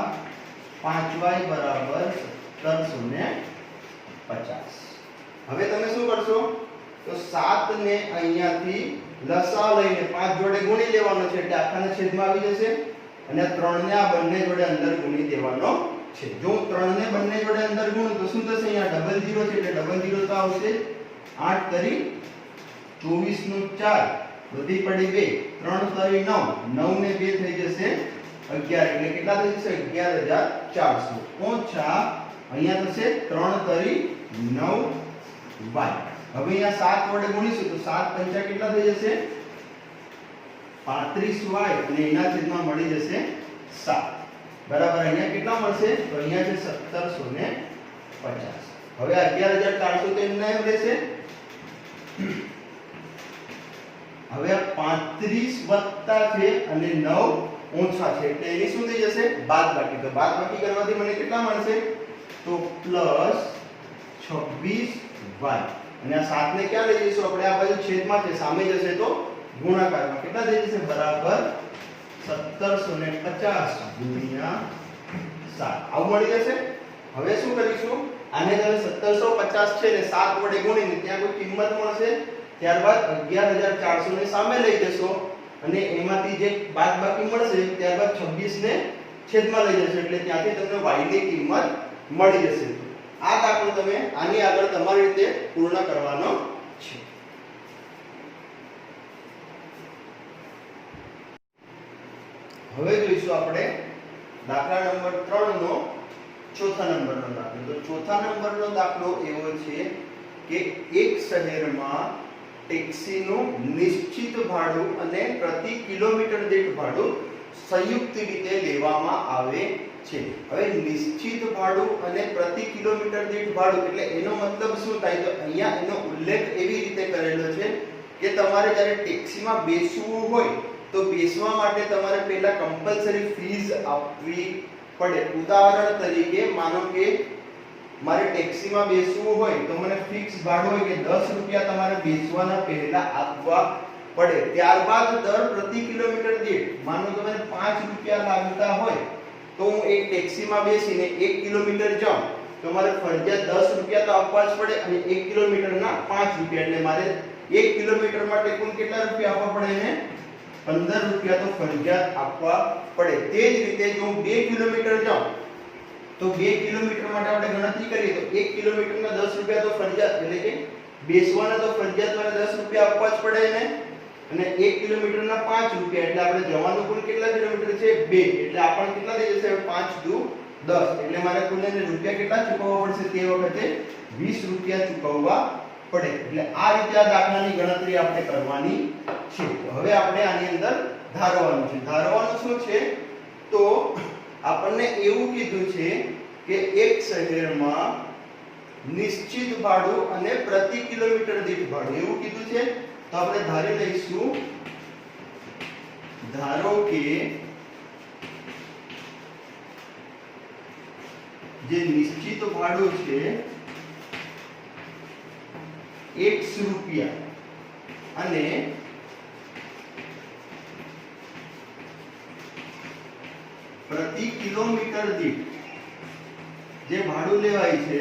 5y 1750. હવે તમે શું કરશો? તો 7 ને અહીંયાથી લસા લઈને 5 જોડે ગુણી લેવાનો છે. એટલે આખાના છેદમાં આવી જશે અને 3 ને આ બંને જોડે અંદર ગુણી દેવાનો છે. જો 3 ને બંને જોડે અંદર ગુણું તો શું થશે? અહીંયા ડબલ 0 છે એટલે ડબલ 0 તો આવશે. 8 તરી 24 નું 4 વધી પડી 2 3 તરી 9 9 ને 2 થઈ જશે 11. એટલે કેટલા થઈ જશે? 11400 ઓછા અહીંયા થશે 3 તરી 9y. હવે અહીંયા 7 વડે ગુણીશું તો 7 પંચા કેટલા થઈ જશે? 35y અને એના છેદમાં મળી જશે 7 બરાબર. અહીંયા કેટલા મળશે? તો અહીંયા છે 1750. હવે 11400 તો એમને એમ રહેશે. હવે આ 35 વત્તા છે અને 9 ઓછા છે એટલે એની શું થઈ જશે? બાદબાકી. તો બાદબાકી કરવાથી મને કેટલા મળશે? તો પ્લસ 26y. અને આ 7 ને ક્યાં લઈ જઈશું આપણે? આ બાજુ છેદમાં છે, સામે જશે તો ગુણાકારમાં. કેટલા થઈ જશે? બરાબર 1750 ગુણ્યા 7 આવું મળી જશે. હવે શું કરીશું? આને તમે 1750 છે ને 7 વડે ગુણીને ત્યાં કોઈ કિંમત મળશે ત્યારબાદ 11400 ને સામે લઈ જશો અને એમાંથી જે બાદબાકી મળશે ત્યારબાદ 26 ને છેદમાં લઈ જશો એટલે ત્યાંથી તમને y ની કિંમત મળી જશે. આ દાખલો તમે આની આગળ તમારી રીતે પૂર્ણ કરવાનો છે. હવે જોઈશું આપણે દાખલા નંબર 3 નો ચોથા નંબરનો દાખલો. તો ચોથા નંબરનો દાખલો એવો છે કે એક શહેરમાં ટેક્સીનું નિશ્ચિત ભાડું અને પ્રતિ કિલોમીટર દીઠ ભાડું સંયુક્ત રીતે લેવામાં આવે છે. હવે નિશ્ચિત ભાડું અને પ્રતિ કિલોમીટર દીઠ ભાડું એટલે એનો મતલબ શું થાય? તો અહીંયા એનો ઉલ્લેખ એવી રીતે કરેલો છે કે તમારે જ્યારે ટેક્સીમાં બેસવું હોય તો બેસવા માટે તમારે પહેલા કમ્પલસરી ફીસ આપવી પડે. ઉદાહરણ તરીકે માનો કે મારે ટેક્સીમાં બેસવું હોય તો મને ફિક્સ ભાડું હોય કે 10 રૂપિયા તમારે બેસવાના પહેલા આપવા પડે. ત્યારબાદ દર પ્રતિ કિલોમીટર દીઠ માનો કે મને 5 રૂપિયા લાગતા હોય તો હું એક ટેક્સીમાં બેસીને 1 કિલોમીટર જાઉં તો મારે ફરજિયાત 10 રૂપિયા તો આપવા જ પડે અને 1 કિલોમીટરના 5 રૂપિયા એટલે મારે 1 કિલોમીટર માટે કુલ કેટલા રૂપિયા આપવા પડે ને 15 રૂપિયા તો ફરજિયાત આપવા પડે. તે જ રીતે જો હું 2 કિલોમીટર જાઉં તો 2 કિલોમીટર માટે આપણે ગણતરી કરીએ તો 1 કિલોમીટરના 10 રૂપિયા તો ફરજિયાત એટલે કે બેસવાના તો ફરજિયાત મારે 10 રૂપિયા આપવા જ પડે ને અને 1 કિલોમીટરના 5 રૂપિયા એટલે આપણે જવાનું કુલ કેટલા કિલોમીટર છે 2 એટલે આપણને કેટલા થઈ જશે 5 દુ 10 એટલે મારે કુલ રૂપિયા કેટલા ચૂકવવા પડશે તે વખતે 20 રૂપિયા ચૂકવવા પડે. એટલે આ રીતે આ દાખલાની ગણતરી આપણે કરવાની છે. હવે આપણે આની અંદર ધારવાનું છે. ધારવાનું શું છે? તો આપણને એવું કીધું છે કે એક શહેરમાં નિશ્ચિત ભાડું અને પ્રતિ કિલોમીટર દીઠ ભાડું એવું કીધું છે. તો આપણે ધારી લઈશું ધારો કે જે નિશ્ચિત ભાડું છે x રૂપિયા અને પ્રતિ કિલોમીટર દીઠ જે ભાડું લેવાય છે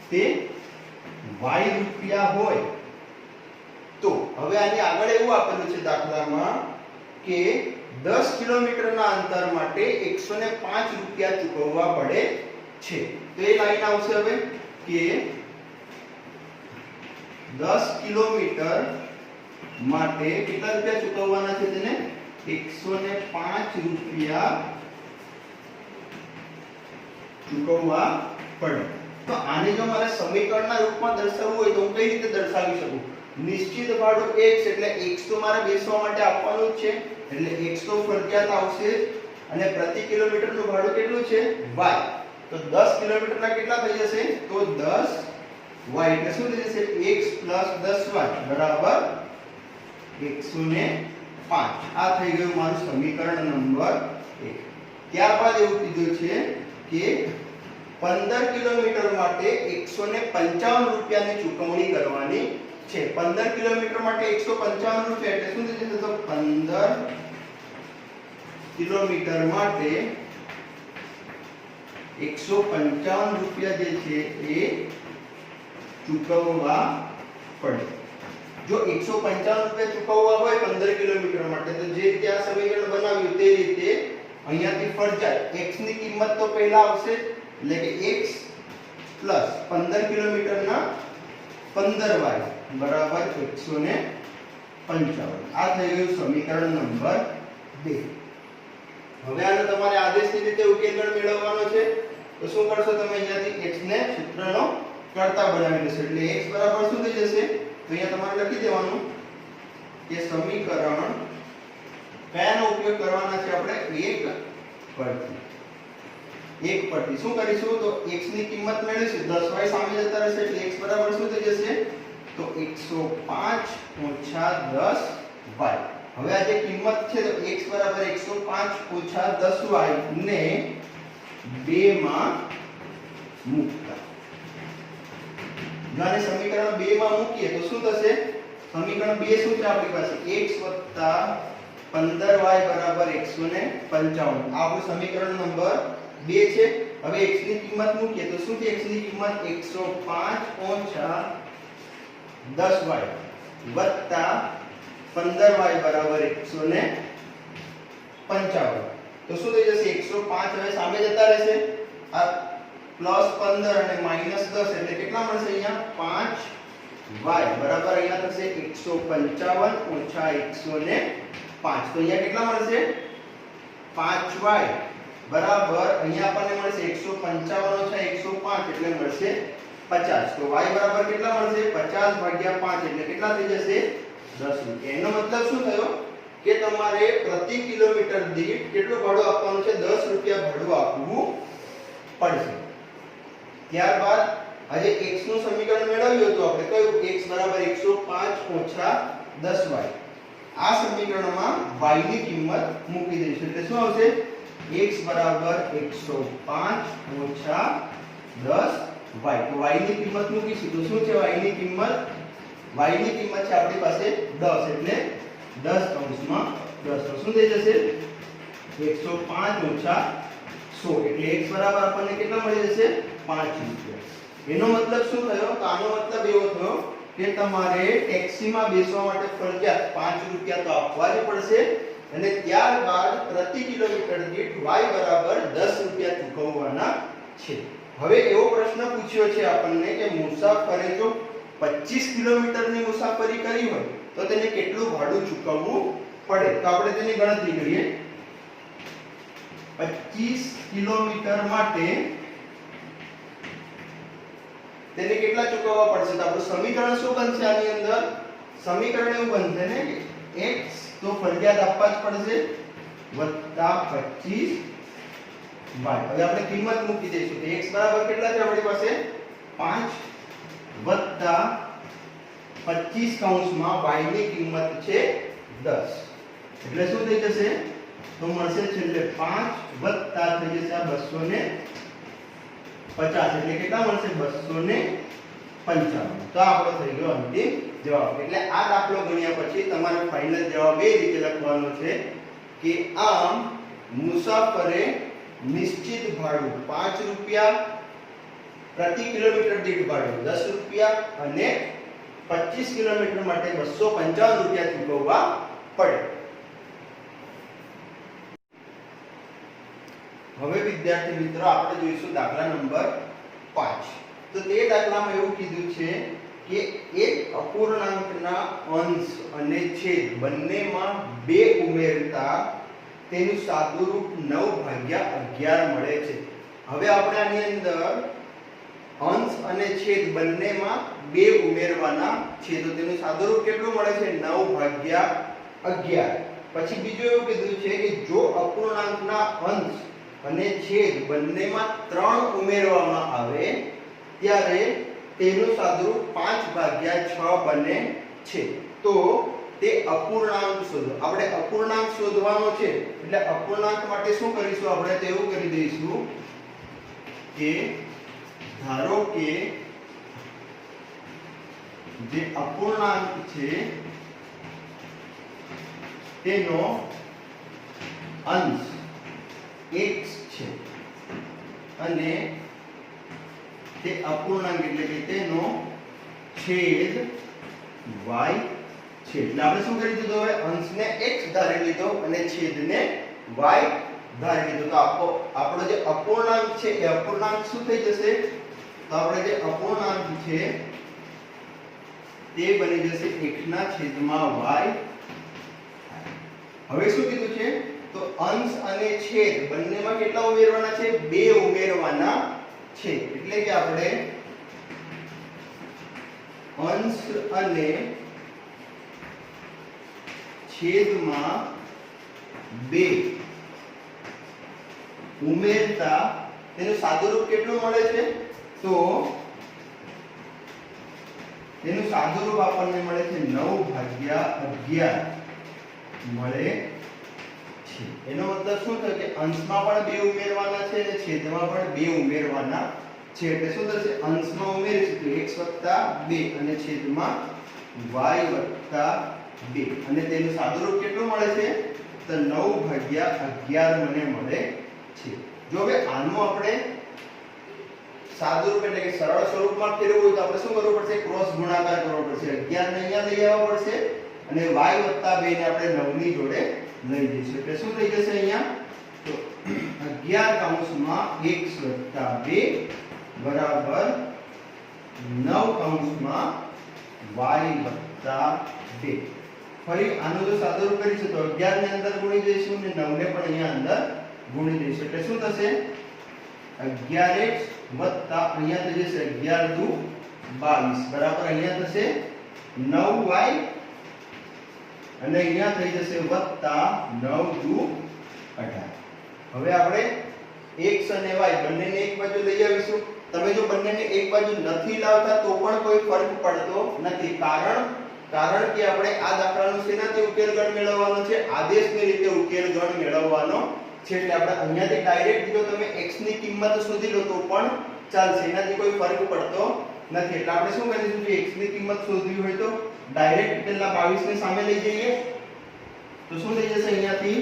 તે y રૂપિયા હોય તો હવે આની આગળ એવું આપેલું છે દાખલામાં કે 10 કિલોમીટરના અંતર માટે 105 રૂપિયા ચૂકવવા પડે છે. તો એ લાઈન આવશે હવે કે 10 કિલોમીટર માટે કેટલા રૂપિયા ચૂકવવાના છે તેને 105 રૂપિયા ચૂકવવા પડે. તો આને જો મારે સમીકરણના રૂપમાં દર્શાવવું હોય તો હું કઈ રીતે દર્શાવી શકું? નિશ્ચિત ભાડું x એટલે x તો મારે બેસવા માટે આપવાનું જ છે એટલે x તો ફરજિયાત આવશે અને પ્રતિ કિલોમીટરનું ભાડું કેટલું છે y. તો 10 કિલોમીટરના કેટલા થઈ જશે? તો 10y એટલે શું થઈ જશે x 10y બરાબર 105. આ થઈ ગયું મારું સમીકરણ નંબર 1. ત્યારબાદ એવું કીધું છે કે 15 કિલોમીટર માટે 155 રૂપિયાની ચૂકવણી કરવાની છે. 15 કિલોમીટર માટે 155 રૂપિયા એટલે શું થઈ જશે? તો 15 કિલોમીટર માટે 155 રૂપિયા જે છે એ ચૂકવવા પડે. જો 155 રૂપિયા ચૂકવવા હોય 15 કિલોમીટર માટે તો જે રીતે આ સમીકરણ બનાવ્યું તે રીતે અહીંયાથી ફરજિયાત x ની કિંમત તો પહેલા આવશે એટલે કે x 15 કિલોમીટરના 15y બરાબર 155. આ થઈ ગયું સમીકરણ નંબર 2. હવે આને તમારે આદેશની રીતે ઉકેલગણ મેળવવાનો છે. તો શું કરશો તમે? અહીંયાથી x ને સૂત્રનો કર્તા બનાવી લેશો એટલે x બરાબર શું થઈ જશે? તો અહીંયા તમારે લખી દેવાનું કે સમીકરણ કયાનો ઉપયોગ કરવાના છે આપણે? 1 પરથી શું કરીશું? તો x ની કિંમત મેળવીશું 10y સામે જતા રહેશે એટલે x બરાબર શું થઈ જશે? તો 105 - 10y. હવે આ જે કિંમત છે તો x બરાબર 105 - 10y ને 2 માં મૂકતા. જો આને સમીકરણ 2 માં મૂકીએ તો શું થશે? સમીકરણ 2 શું છે આપણી પાસે? x + 15y બરાબર 155. આ આપણું સમીકરણ નંબર 2 છે. હવે x ની કિંમત મૂકીએ તો શું છે? x ની કિંમત 105 - 10y વત્તા 15y બરાબર 155. તો શું થઈ જશે? 105 હવે સામે જતા રહેશે. આ +15 અને -10 એટલે કેટલા મળશે? અહીંયા 5y બરાબર અહીંયા થશે 155 ઓછા 105. તો અહીંયા કેટલા મળશે? 5y બરાબર અહીંયા આપણને મળશે 155 ઓછા 105 એટલે મળશે 50. તો y બરાબર કેટલા મળશે? 50 ભાગ્યા 5 એટલે કેટલા થઈ જશે? 10 રૂપિયા. એનો મતલબ શું થયો કે તમારે પ્રતિ કિલોમીટર દીઠ કેટલું ભાડું આપવાનું છે? 10 રૂપિયા ભાડું આપવું પડશે. ત્યારબાદ આજે x નું સમીકરણ મેળવ્યું હતું આપણે, કયું? x બરાબર 105 ઓછા 10y. આ સમીકરણમાં y ની કિંમત મૂકી દઈશું એટલે શું આવશે? x બરાબર 105 ઓછા 10y. તો y ની કિંમત મૂકીશું તો શું છે? y ની કિંમત છે આપણી પાસે 10 એટલે 10 કૌંસમાં 10. તો શું થઈ જશે? 105 ઓછા 100 એટલે x બરાબર આપણને કેટલા મળી જશે? 5 રૂપિયા. એનો મતલબ શું થયો? તો આનો મતલબ એવો થયો કે તમારે ટેક્સીમાં બેસવા માટે ફરજિયાત 5 રૂપિયા તો આપવા જ પડશે અને ત્યારબાદ પ્રતિ કિલોમીટર દીઠ y બરાબર 10 રૂપિયા ચૂકવવાના છે. હવે એવો પ્રશ્ન પૂછ્યો છે આપણને કે મુસાફરે જો 25 કિલોમીટરની મુસાફરી કરી હોય તો તેને કેટલું ભાડું ચૂકવવું પડે? તો આપણે તેની ગણતરી કરીએ. 25 કિલોમીટર માટે તેને કેટલા ચૂકવવા પડશે? તો આપણું સમીકરણ શું બનશે? આની અંદર સમીકરણ એવું બનશે ને કે x તો ફરજિયાત આપવા જ પડશે વત્તા 25y. હવે આપણે કિંમત મૂકી દઈશું તો x બરાબર કેટલા છે આપણી પાસે? 5 વત્તા 25 કૌંસમાં y ની કિંમત છે 10 એટલે શું થઈ જશે? તો મળશે છેલ્લે 5 વત્તા થઈ જશે આ 250 એટલે કેટલા મળશે? 255. તો આપણો થઈ ગયો અંતિમ જવાબ. એટલે આ દાખલો ગણ્યા પછી તમારે ફાઇનલ જવાબ એ રીતે લખવાનો છે કે આમ મુસાફરે નિશ્ચિત ભાડું 5 રૂપિયા, પ્રતિ કિલોમીટર દીઠ ભાડું 10 રૂપિયા અને 25 કિલોમીટર માટે 255 રૂપિયા ચૂકવવા પડે. હવે વિદ્યાર્થી મિત્રો આપણે જોઈશું દાખલા નંબર 5. તો તે દાખલામાં એવું કીધું છે કે એક અપૂર્ણાંકના અંશ અને છેદ બંનેમાં 2 ઉમેરતા તેનું સાદુરૂપ 9/11 મળે છે. હવે આપણે આની અંદર અંશ અને છેદ બંનેમાં 2 ઉમેરવાના છે તો તેનું સાદુરૂપ કેટલું મળે છે? 9/11. પછી બીજું એવું કીધું છે કે જો અપૂર્ણાંકના અંશ અને છેદ બંનેમાં 3 ઉમેરવામાં આવે ત્યારે તેનું સાદુરૂપ 5/6 બને છે. તો તે અપૂર્ણાંક શોધો. આપણે અપૂર્ણાંક શોધવાનો છે એટલે અપૂર્ણાંક માટે શું કરીશું? આપણે તો એવું કરી દઈશું કે ધારો કે જે અપૂર્ણાંક છે તેનો અંશ x છે અને તે અપૂર્ણાંક એટલે કે તેનો છેદ y છે. એટલે આપણે શું કરી દીધું? હવે અંશને x ધારી લીધો અને છેદને y ધારી લીધો. તો આપણો જે અપૂર્ણાંક છે એ અપૂર્ણાંક શું થઈ જશે? તો આપણે જે અપૂર્ણાંક છે તે બની જશે x ના છેદમાં y. હવે શું કીધું છે? તો અંશ અને છેદ બંનેમાં કેટલા ઉમેરવાના છે? 2 ઉમેરવાના છે. એટલે કે આપણે અંશ અને છેદમાં 2 ઉમેરતા તેનું સાદુરૂપ કેટલું મળે છે? તો તેનું સાદુરૂપ આપણને મળે છે 9/11 મળે છે. એનો મતલબ શું થયો કે અંશમાં પણ 2 ઉમેરવાના છે અને છેદમાં પણ 2 ઉમેરવાના છે. એટલે શું થશે? અંશમાં ઉમેરીશું તો x + 2 અને છેદમાં y + 2 અને તેનું સાદુરૂપ કેટલું મળે છે? તો 9/11 મને મળે છે. જો હવે આનું આપણે સાદુરૂપ એટલે કે સરળ સ્વરૂપમાં ફેરવવું હોય તો આપણે શું કરવું પડશે? ક્રોસ ગુણાકાર કરવો પડશે. 11 ને અહીંયા લઈ આવવા પડશે અને y + 2 ને આપણે 9 ની જોડે લઈ જઈશું. એટલે શું થઈ જશે અહીંયા? તો 11 કૌંસમાં x + 2 બરાબર 9 કૌંસમાં y + 2. ફરી આનું જો સાદુરૂપ કરીશું તો 11 ને અંદર ગુણી દઈશું અને 9 ને પણ અહીંયા અંદર ગુણી દઈશું. એટલે શું થશે? 11x વત્તા અહીંયા થઈ જશે 11 દુ 22 બરાબર અહીંયા થશે 9y અને અહીંયા થઈ જશે વત્તા 9 દુ 18. હવે આપણે x અને y બંનેને એક બાજુ લઈ આવીશું. તમે જો બંનેને એક બાજુ નથી લાવતા તો પણ કોઈ ફરક પડતો નથી. કારણ કે આપણે આ દાખલાનો શેનાથી ઉકેલ ગણ મેળવવાનો છે? આદેશની રીતે ઉકેલ ગણ મેળવવાનો છે. એટલે આપણે અહીંયાથી ડાયરેક્ટ જો તમે x ની કિંમત શોધી લો તો પણ ચાલશે, એનાથી કોઈ ફરક પડતો નથી. એટલે આપણે શું કરીશું? જો x ની કિંમત શોધવી હોય તો ડાયરેક્ટ પેલા 22 ને સામે લઈ જઈએ તો શું થઈ જશે? અહીંયાથી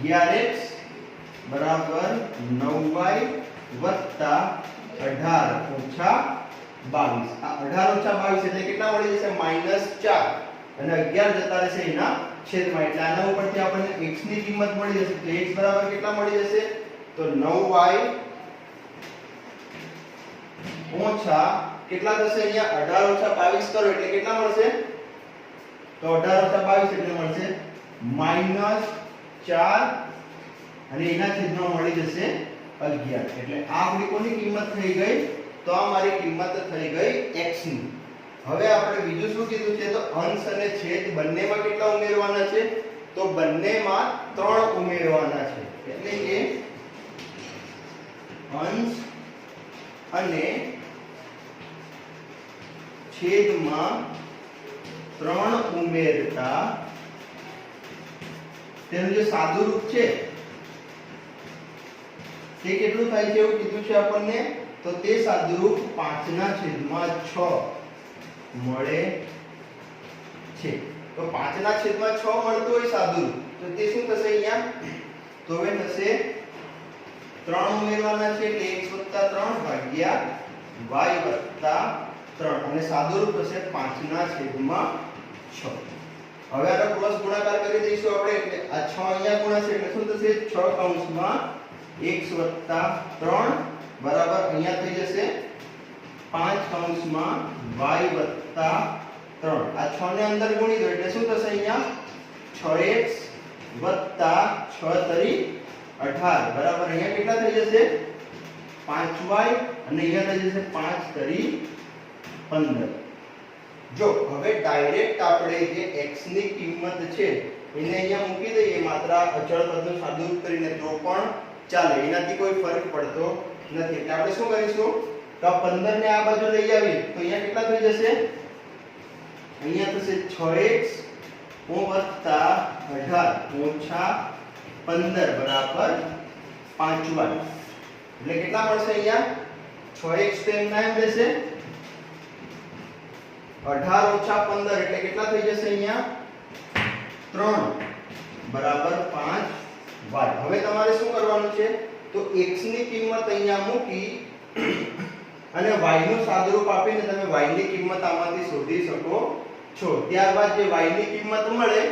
11x બરાબર 9y વત્તા 18 ઓછા 22. આ 18 ઓછા 22 એટલે કેટલા મળી જશે? -4 અને 11 જતા રહેશે એના છેદમાં. એટલે આના ઉપરથી આપણને x ની કિંમત મળી જશે. તો x બરાબર કેટલા મળી જશે? તો 9y ઓછા કેટલા થશે? અહીંયા 18 ઓછા 22 કરો એટલે કેટલા મળશે? તો 18 ઓછા 22 એટલે મળશે -4 અને એના છેદમાં મળી જશે 11. એટલે આ આપણી કોની કિંમત થઈ ગઈ? તો આ મારી કિંમત થઈ ગઈ x ની. હવે આપણે બીજું શું કીધું છે? તો અંશ અને છેદ બંનેમાં કેટલા ઉમેરવાના છે? તો બંનેમાં 3 ઉમેરવાના છે. એટલે કે અંશ અને છેદમાં 3 ઉમેરતા તેનું જે સાદુરૂપ છે તે કેટલું થાય છે એવું કીધું છે આપણને? તો તે સાદુરૂપ 5/6 મળે છે. તો 5/6 મળતું હોય સાદુરૂપ તો તે શું થશે અહીંયા? તો હવે થશે 3 ઉમેરવાના છે એટલે x + 3 ભાગ્યા y + 3 અને સાદુરૂપ થશે 5/6. હવે આનો ક્રોસ ગુણાકાર કરી દઈશું આપણે. એટલે આ 6 અહીંયા ગુણાશે એટલે શું થશે? 6 કૌંસમાં x + 3 બરાબર અહીંયા થઈ જશે 5 કૌંસમાં y + 3. આ 6 ને અંદર ગુણી દો એટલે શું થશે? અહીંયા 6x + 6 તરી 18 બરાબર અહીંયા કેટલા થઈ જશે? 5y અને અહીંયા થઈ જશે 5 તરી 15. જો હવે ડાયરેક્ટ આપણે જે x ની કિંમત છે એને અહીંયા મૂકી દઈએ માત્ર અચળ પદનું સાદુરૂપ કરીને તો પણ ચાલે, એનાથી કોઈ ફરક પડતો નથી. એટલે આપણે શું કરીશું? તો 15 ને આ બાજુ લઈ આવીએ તો અહીંયા કેટલા થઈ જશે? અહીંયા થશે 6x + 18 ઓછા 15 બરાબર 5y. એટલે કેટલા મળશે? અહીંયા 6x તો એમ ના એમ રહેશે. 18 ઓછા 15 એટલે કેટલા થઈ જશે? અહીંયા 3 બરાબર 5y. હવે તમારે શું કરવાનું છે? તો x ની કિંમત અહીંયા મૂકી અને y નું સાદુરૂપ આપીને તમે y ની કિંમત આમાંથી શોધી શકો છો. ત્યારબાદ જે y ની કિંમત મળે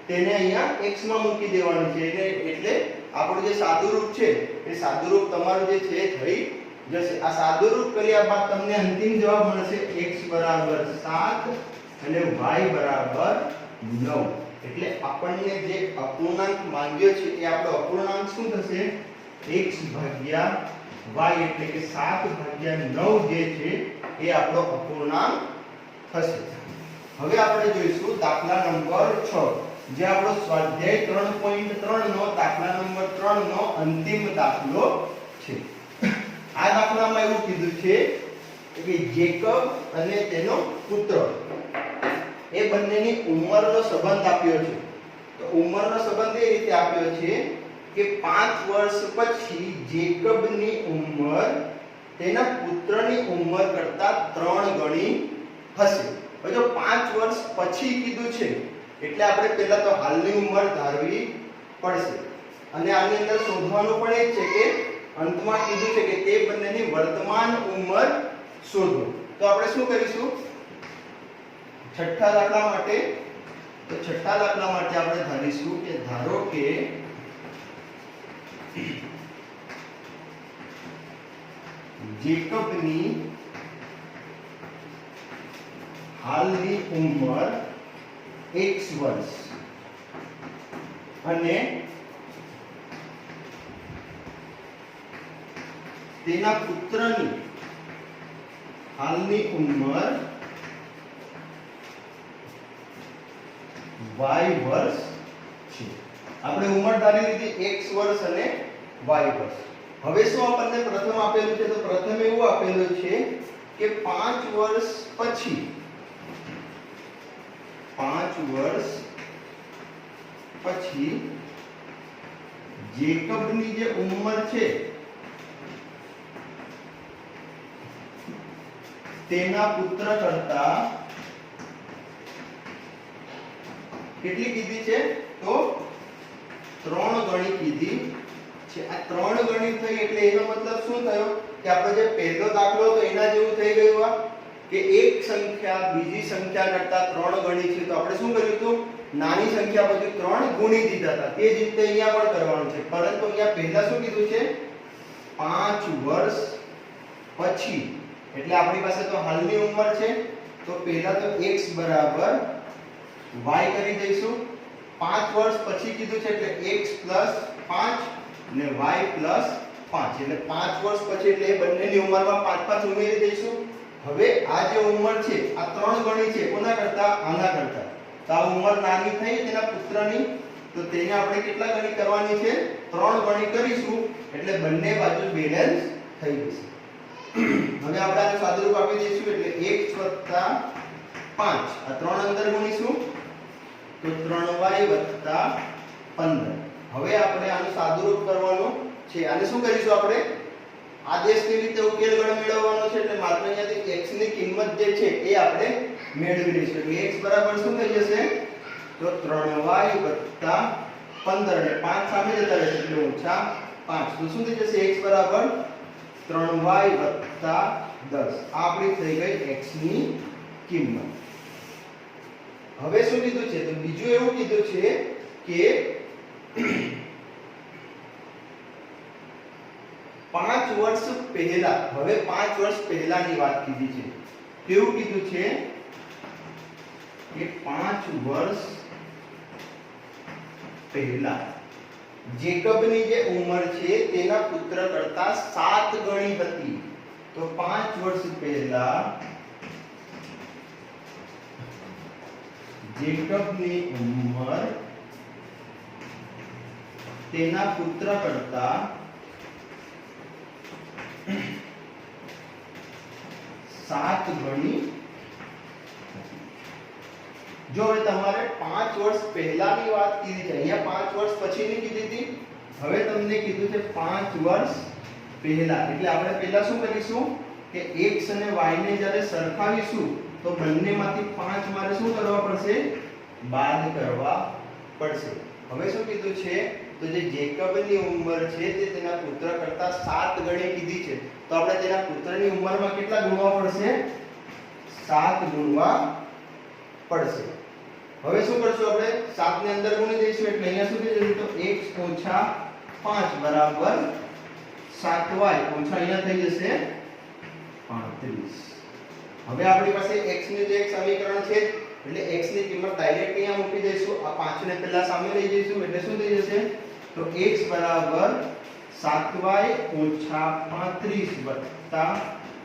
તેને અહીંયા x માં મૂકી દેવાની છે. એટલે આપણું જે સાદુરૂપ છે એ સાદુરૂપ તમારું જે છે થઈ જશે. આ સાદુરૂપ કર્યા બાદ તમને અંતિમ જવાબ મળશે x બરાબર 7 અને y બરાબર 9. એટલે આપણને જે અપૂર્ણાંક માંગ્યો છે એ આપણો અપૂર્ણાંક શું થશે? x ભાગ્યા y એટલે કે 7/9 જે છે એ આપણો અપૂર્ણાંક થશે. હવે આપણે જોઈશું દાખલા નંબર 6 જે આપણો સ્વાધ્યાય 3.3 નો દાખલા નંબર 3 નો અંતિમ દાખલો છે. આ દાખલામાં એવું કીધું છે કે જેકબ અને તેનો પુત્ર એ બંનેની ઉંમરનો સંબંધ આપ્યો છે. તો ઉંમરનો સંબંધ એ રીતે આપ્યો છે કે 5 વર્ષ પછી જેકબની ઉંમર તેના પુત્રની ઉંમર કરતા 3 ગણી હશે. હવે જો 5 વર્ષ પછી કીધું છે એટલે આપણે પહેલા તો હાલની ઉંમર ધારવી પડશે અને આની અંદર શોધવાનું પણ એ જ છે કે અંતમાં કીધું છે કે તે બંનેની વર્તમાન ઉંમર શોધો. તો આપણે શું કરીશું છઠ્ઠા દાખલા માટે? તો છઠ્ઠા દાખલા માટે આપણે ધારીશું કે ધારો કે જેકબની હાલની ઉંમર x વર્ષ અને તેના પુત્રની હાલની ઉંમર y વર્ષ છે. આપણે ઉંમર ધારી લીધી x વર્ષ અને y વર્ષ. હવે શું આપણને પ્રથમ આપેલું છે? તો પ્રથમ એવું આપેલું છે કે 5 વર્ષ પછી 5 વર્ષ પછી જેકબની જે ઉંમર છે તેના પુત્ર કરતા કેટલી કીધી છે? તો 3 ગણી કીધી છે. આ 3 ગણી થઈ એટલે એનો મતલબ શું થયો કે આપણે જે પહેલો દાખલો હતો એના જેવું થઈ ગયું આ કે એક સંખ્યા બીજી સંખ્યા કરતા 3 ગણી છે. તો આપણે શું કર્યું હતું? નાની સંખ્યા પછી 3 ગુણી દીધા હતા. તે જ રીતે અહીંયા પણ કરવાનું છે. પરંતુ અહીંયા પહેલા શું કીધું છે? 5 વર્ષ પછી. એટલે આપણી પાસે તો હાલની ઉંમર છે. તો પહેલા તો x બરાબર y કરી દઈશું. 5 વર્ષ પછી કીધું છે એટલે x + 5 ને y + 5. એટલે 5 વર્ષ પછી એટલે એ બંનેની ઉંમરમાં 5 5 ઉમેરી દઈશું. હવે આ જે ઉંમર છે આ 3 ગણી છે. કોના કરતા? આના કરતા. તો આ ઉંમર નાની થઈ તેના પુત્રની. તો તેને આપણે કેટલા ગણી કરવાની છે? 3 ગણી કરીશું એટલે બંને બાજુ બેલેન્સ થઈ જશે. હવે આપણે આનું સાદુરૂપ આપી દઈશું એટલે x + 5. આ 3 અંદર ગુણીશું તો 3y + 15. હવે આપણે આનું સાદુરૂપ કરવાનું છે. આને શું કરીશું આપણે? આદેશની રીતે ઉકેલ ગણ મેળવવાનો છે. એટલે માત્ર અહીંયાથી x ની કિંમત જે છે એ આપણે મેળવી લઈશું. એટલે x બરાબર શું થઈ જશે? તો 3y + 15 અને 5 સામે જતા રહેશે એટલે -5. તો શું થઈ જશે? x બરાબર 3y + 10. આ આપણી થઈ ગઈ x ની કિંમત. હવે શું કીધું છે? તો બીજું એવું કીધું છે કે 5 વર્ષ પહેલા. હવે 5 વર્ષ પહેલાની વાત કીધી છે. કેવું કીધું છે કે 5 વર્ષ પહેલા જેકબની જે ઉંમર છે તેના પુત્ર કરતા 7 ગણી હતી. તો 5 વર્ષ પહેલા જેકબની ઉંમર તેના પુત્ર કરતા 7 ગણી. જો હવે તમારે 5 વર્ષ પહેલાની વાત કીધી છે, અહીંયા 5 વર્ષ પછીની કીધી હતી. હવે તમને કીધું છે 5 વર્ષ પહેલા. એટલે આપણે પહેલા શું કરીશું કે x અને y ને જ્યારે સરખાવીશું તો બંનેમાંથી 5 મારે શું કરવા પડશે? બાદ કરવા પડશે. હવે શું કીધું છે? તો જે જેકબની ઉંમર છે તે તેના પુત્ર કરતા 7 ગણી કીધી છે. તો આપણે તેના પુત્રની ઉંમરમાં કેટલા ગુણવા પડશે? 7 ગુણવા પડશે. હવે શું કરશું? આપણે 7 ને અંદર ગુણી દઈશું એટલે અહીંયા શું થઈ જશે? તો x - 5 બરાબર 7y ઓછા અહીંયા થઈ જશે 35. હવે આપણી પાસે x નું જે એક સમીકરણ છે એટલે x ની કિંમત ડાયરેક્ટ અહીંયા મૂકી દઈશું. આ 5 ને પહેલા સામે લઈ જઈશું એટલે શું થઈ જશે? તો x બરાબર 7y - 35 +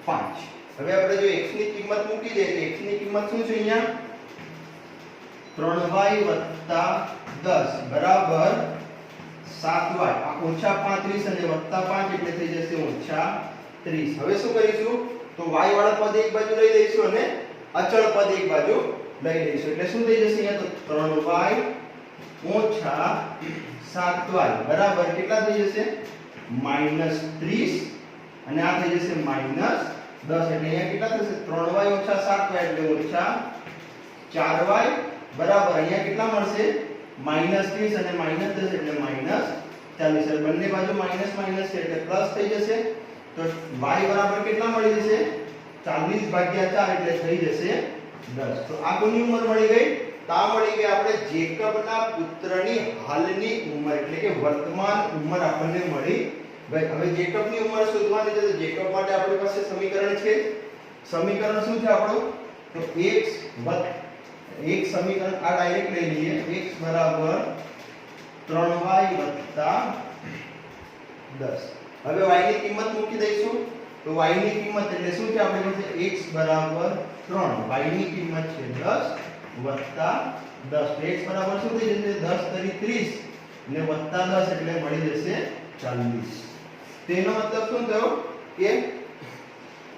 5. હવે આપણે જો x ની કિંમત મૂકી દઈએ તો x ની કિંમત શું છે? અહીંયા 3y + 10 બરાબર 7y. આ -35 અને +5 એટલે થઈ જશે -30. હવે શું કરીશું? તો y વાળા પદ એક બાજુ લઈ લઈશું અને અચળ પદ એક બાજુ લઈ લઈશું એટલે શું થઈ જશે? અહીંયા તો 3y - 7y બરાબર કેટલા થઈ જશે? -30 અને આ થઈ જશે -10. એટલે અહીંયા કેટલા થશે? 3y - 7y એટલે -4y બરાબર અહીંયા કેટલા મળશે? -30 અને -10 એટલે -40. 40 એટલે બંને બાજુ માઈનસ માઈનસ છે એટલે પ્લસ થઈ જશે તો y બરાબર કેટલા મળી જશે 40 ભાગ્યા 4 એટલે થઈ જશે 10 તો આ કોની ઉંમર મળી ગઈ તો આ મળી ગઈ આપણે જેકબના પુત્રની હાલની ઉંમર એટલે કે વર્તમાન ઉંમર આપણને મળી ગઈ હવે જેકબની ઉંમર શોધવાની છે તો જેકબ માટે આપણી પાસે સમીકરણ છે સમીકરણ શું છે આપણું તો x એક સમીકરણ આ ડાયરેક્ટ લઈ લઈએ x બરાબર 3y 10 હવે y ની કિંમત મૂકી દઈશું તો y ની કિંમત એટલે શું છે આપણી પાસે x બરાબર 3 y ની કિંમત છે 10 વત્તા 10 તો x બરાબર શું થઈ જશે 10 તરી 30 અને વત્તા 10 એટલે મળી જશે 40 તેનો મતલબ શું થયો કે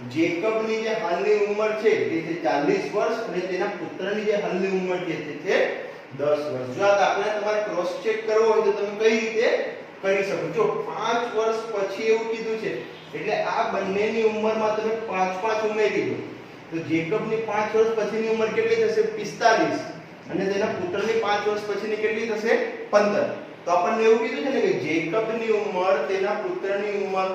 જેકબની જે હાલની ઉંમર છે તે છે 40 વર્ષ અને તેના પુત્રની જે હાલની ઉંમર છે તે છે 10 વર્ષ જો આ દાખલા તમારે ક્રોસ ચેક કરવો હોય તો તમે કઈ રીતે કરી શકો જો 5 વર્ષ પછી એવું કીધું છે એટલે આ બંનેની ઉંમરમાં તમે 5 ઉમેરી દો તો જેકબની 5 વર્ષ પછીની ઉંમર કેટલી થશે 45 અને તેના પુત્રની 5 વર્ષ પછીની કેટલી થશે 15 તો આપણને એવું કીધું છે ને કે જેકબની ઉંમર તેના પુત્રની ઉંમર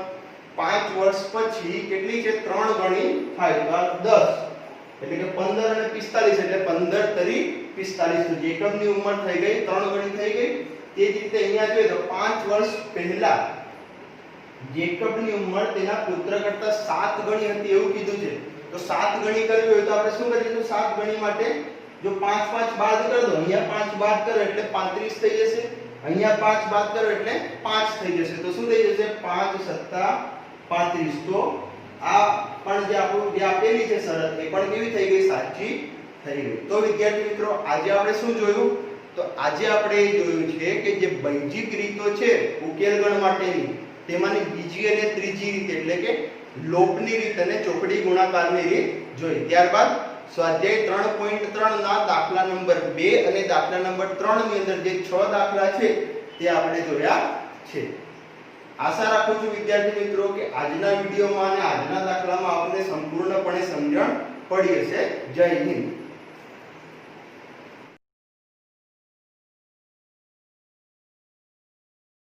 5 વર્ષ પછી કેટલી છે 3 ગણી થાય તો 10 એટલે કે 15 અને 45 એટલે 15 તરી 45 તો જેકબની ઉંમર થઈ ગઈ 3 ગણી થઈ ગઈ તે જ રીતે અહીંયા જોઈએ તો 5 વર્ષ પહેલા જેકબની ઉંમર તેના પુત્ર કરતા 7 ગણી હતી એવું કીધું છે તો 7 ગણી કરવી હોય તો આપણે શું કરીશું 7 ગણી માટે જો 5 બાદ કરી દો અહીંયા 5 બાદ કરો એટલે 35 થઈ જશે અહીંયા 5 બાદ કરો એટલે 5 થઈ જશે તો શું થઈ જશે 5 સત્તા 35 તો આ પણ જે આપણું જે આપેલી છે શરત એ પણ કેવી થઈ ગઈ સાચી થઈ ગઈ તો વિદ્યાર્થી મિત્રો આજે આપણે શું જોયું તો આજે આપણે એ જોયું છે કે જે બૈજિક રીતો છે ઉકેલગણ માટેની તેમાંની બીજી અને ત્રીજી રીત એટલે કે લોપની રીત અને ચોકડી ગુણાકારની રીત જોઈ ત્યારબાદ સ્વાધ્યાય 3.3 ના દાખલા નંબર 2 અને દાખલા નંબર 3 ની અંદર જે 6 દાખલા છે તે આપણે જોયા છે આશા રાખું છું વિદ્યાર્થી મિત્રો કે આજના વિડિયોમાં અને આજના દાખલામાં આપને સંપૂર્ણપણે સમજણ પડી હશે જય હિન્દ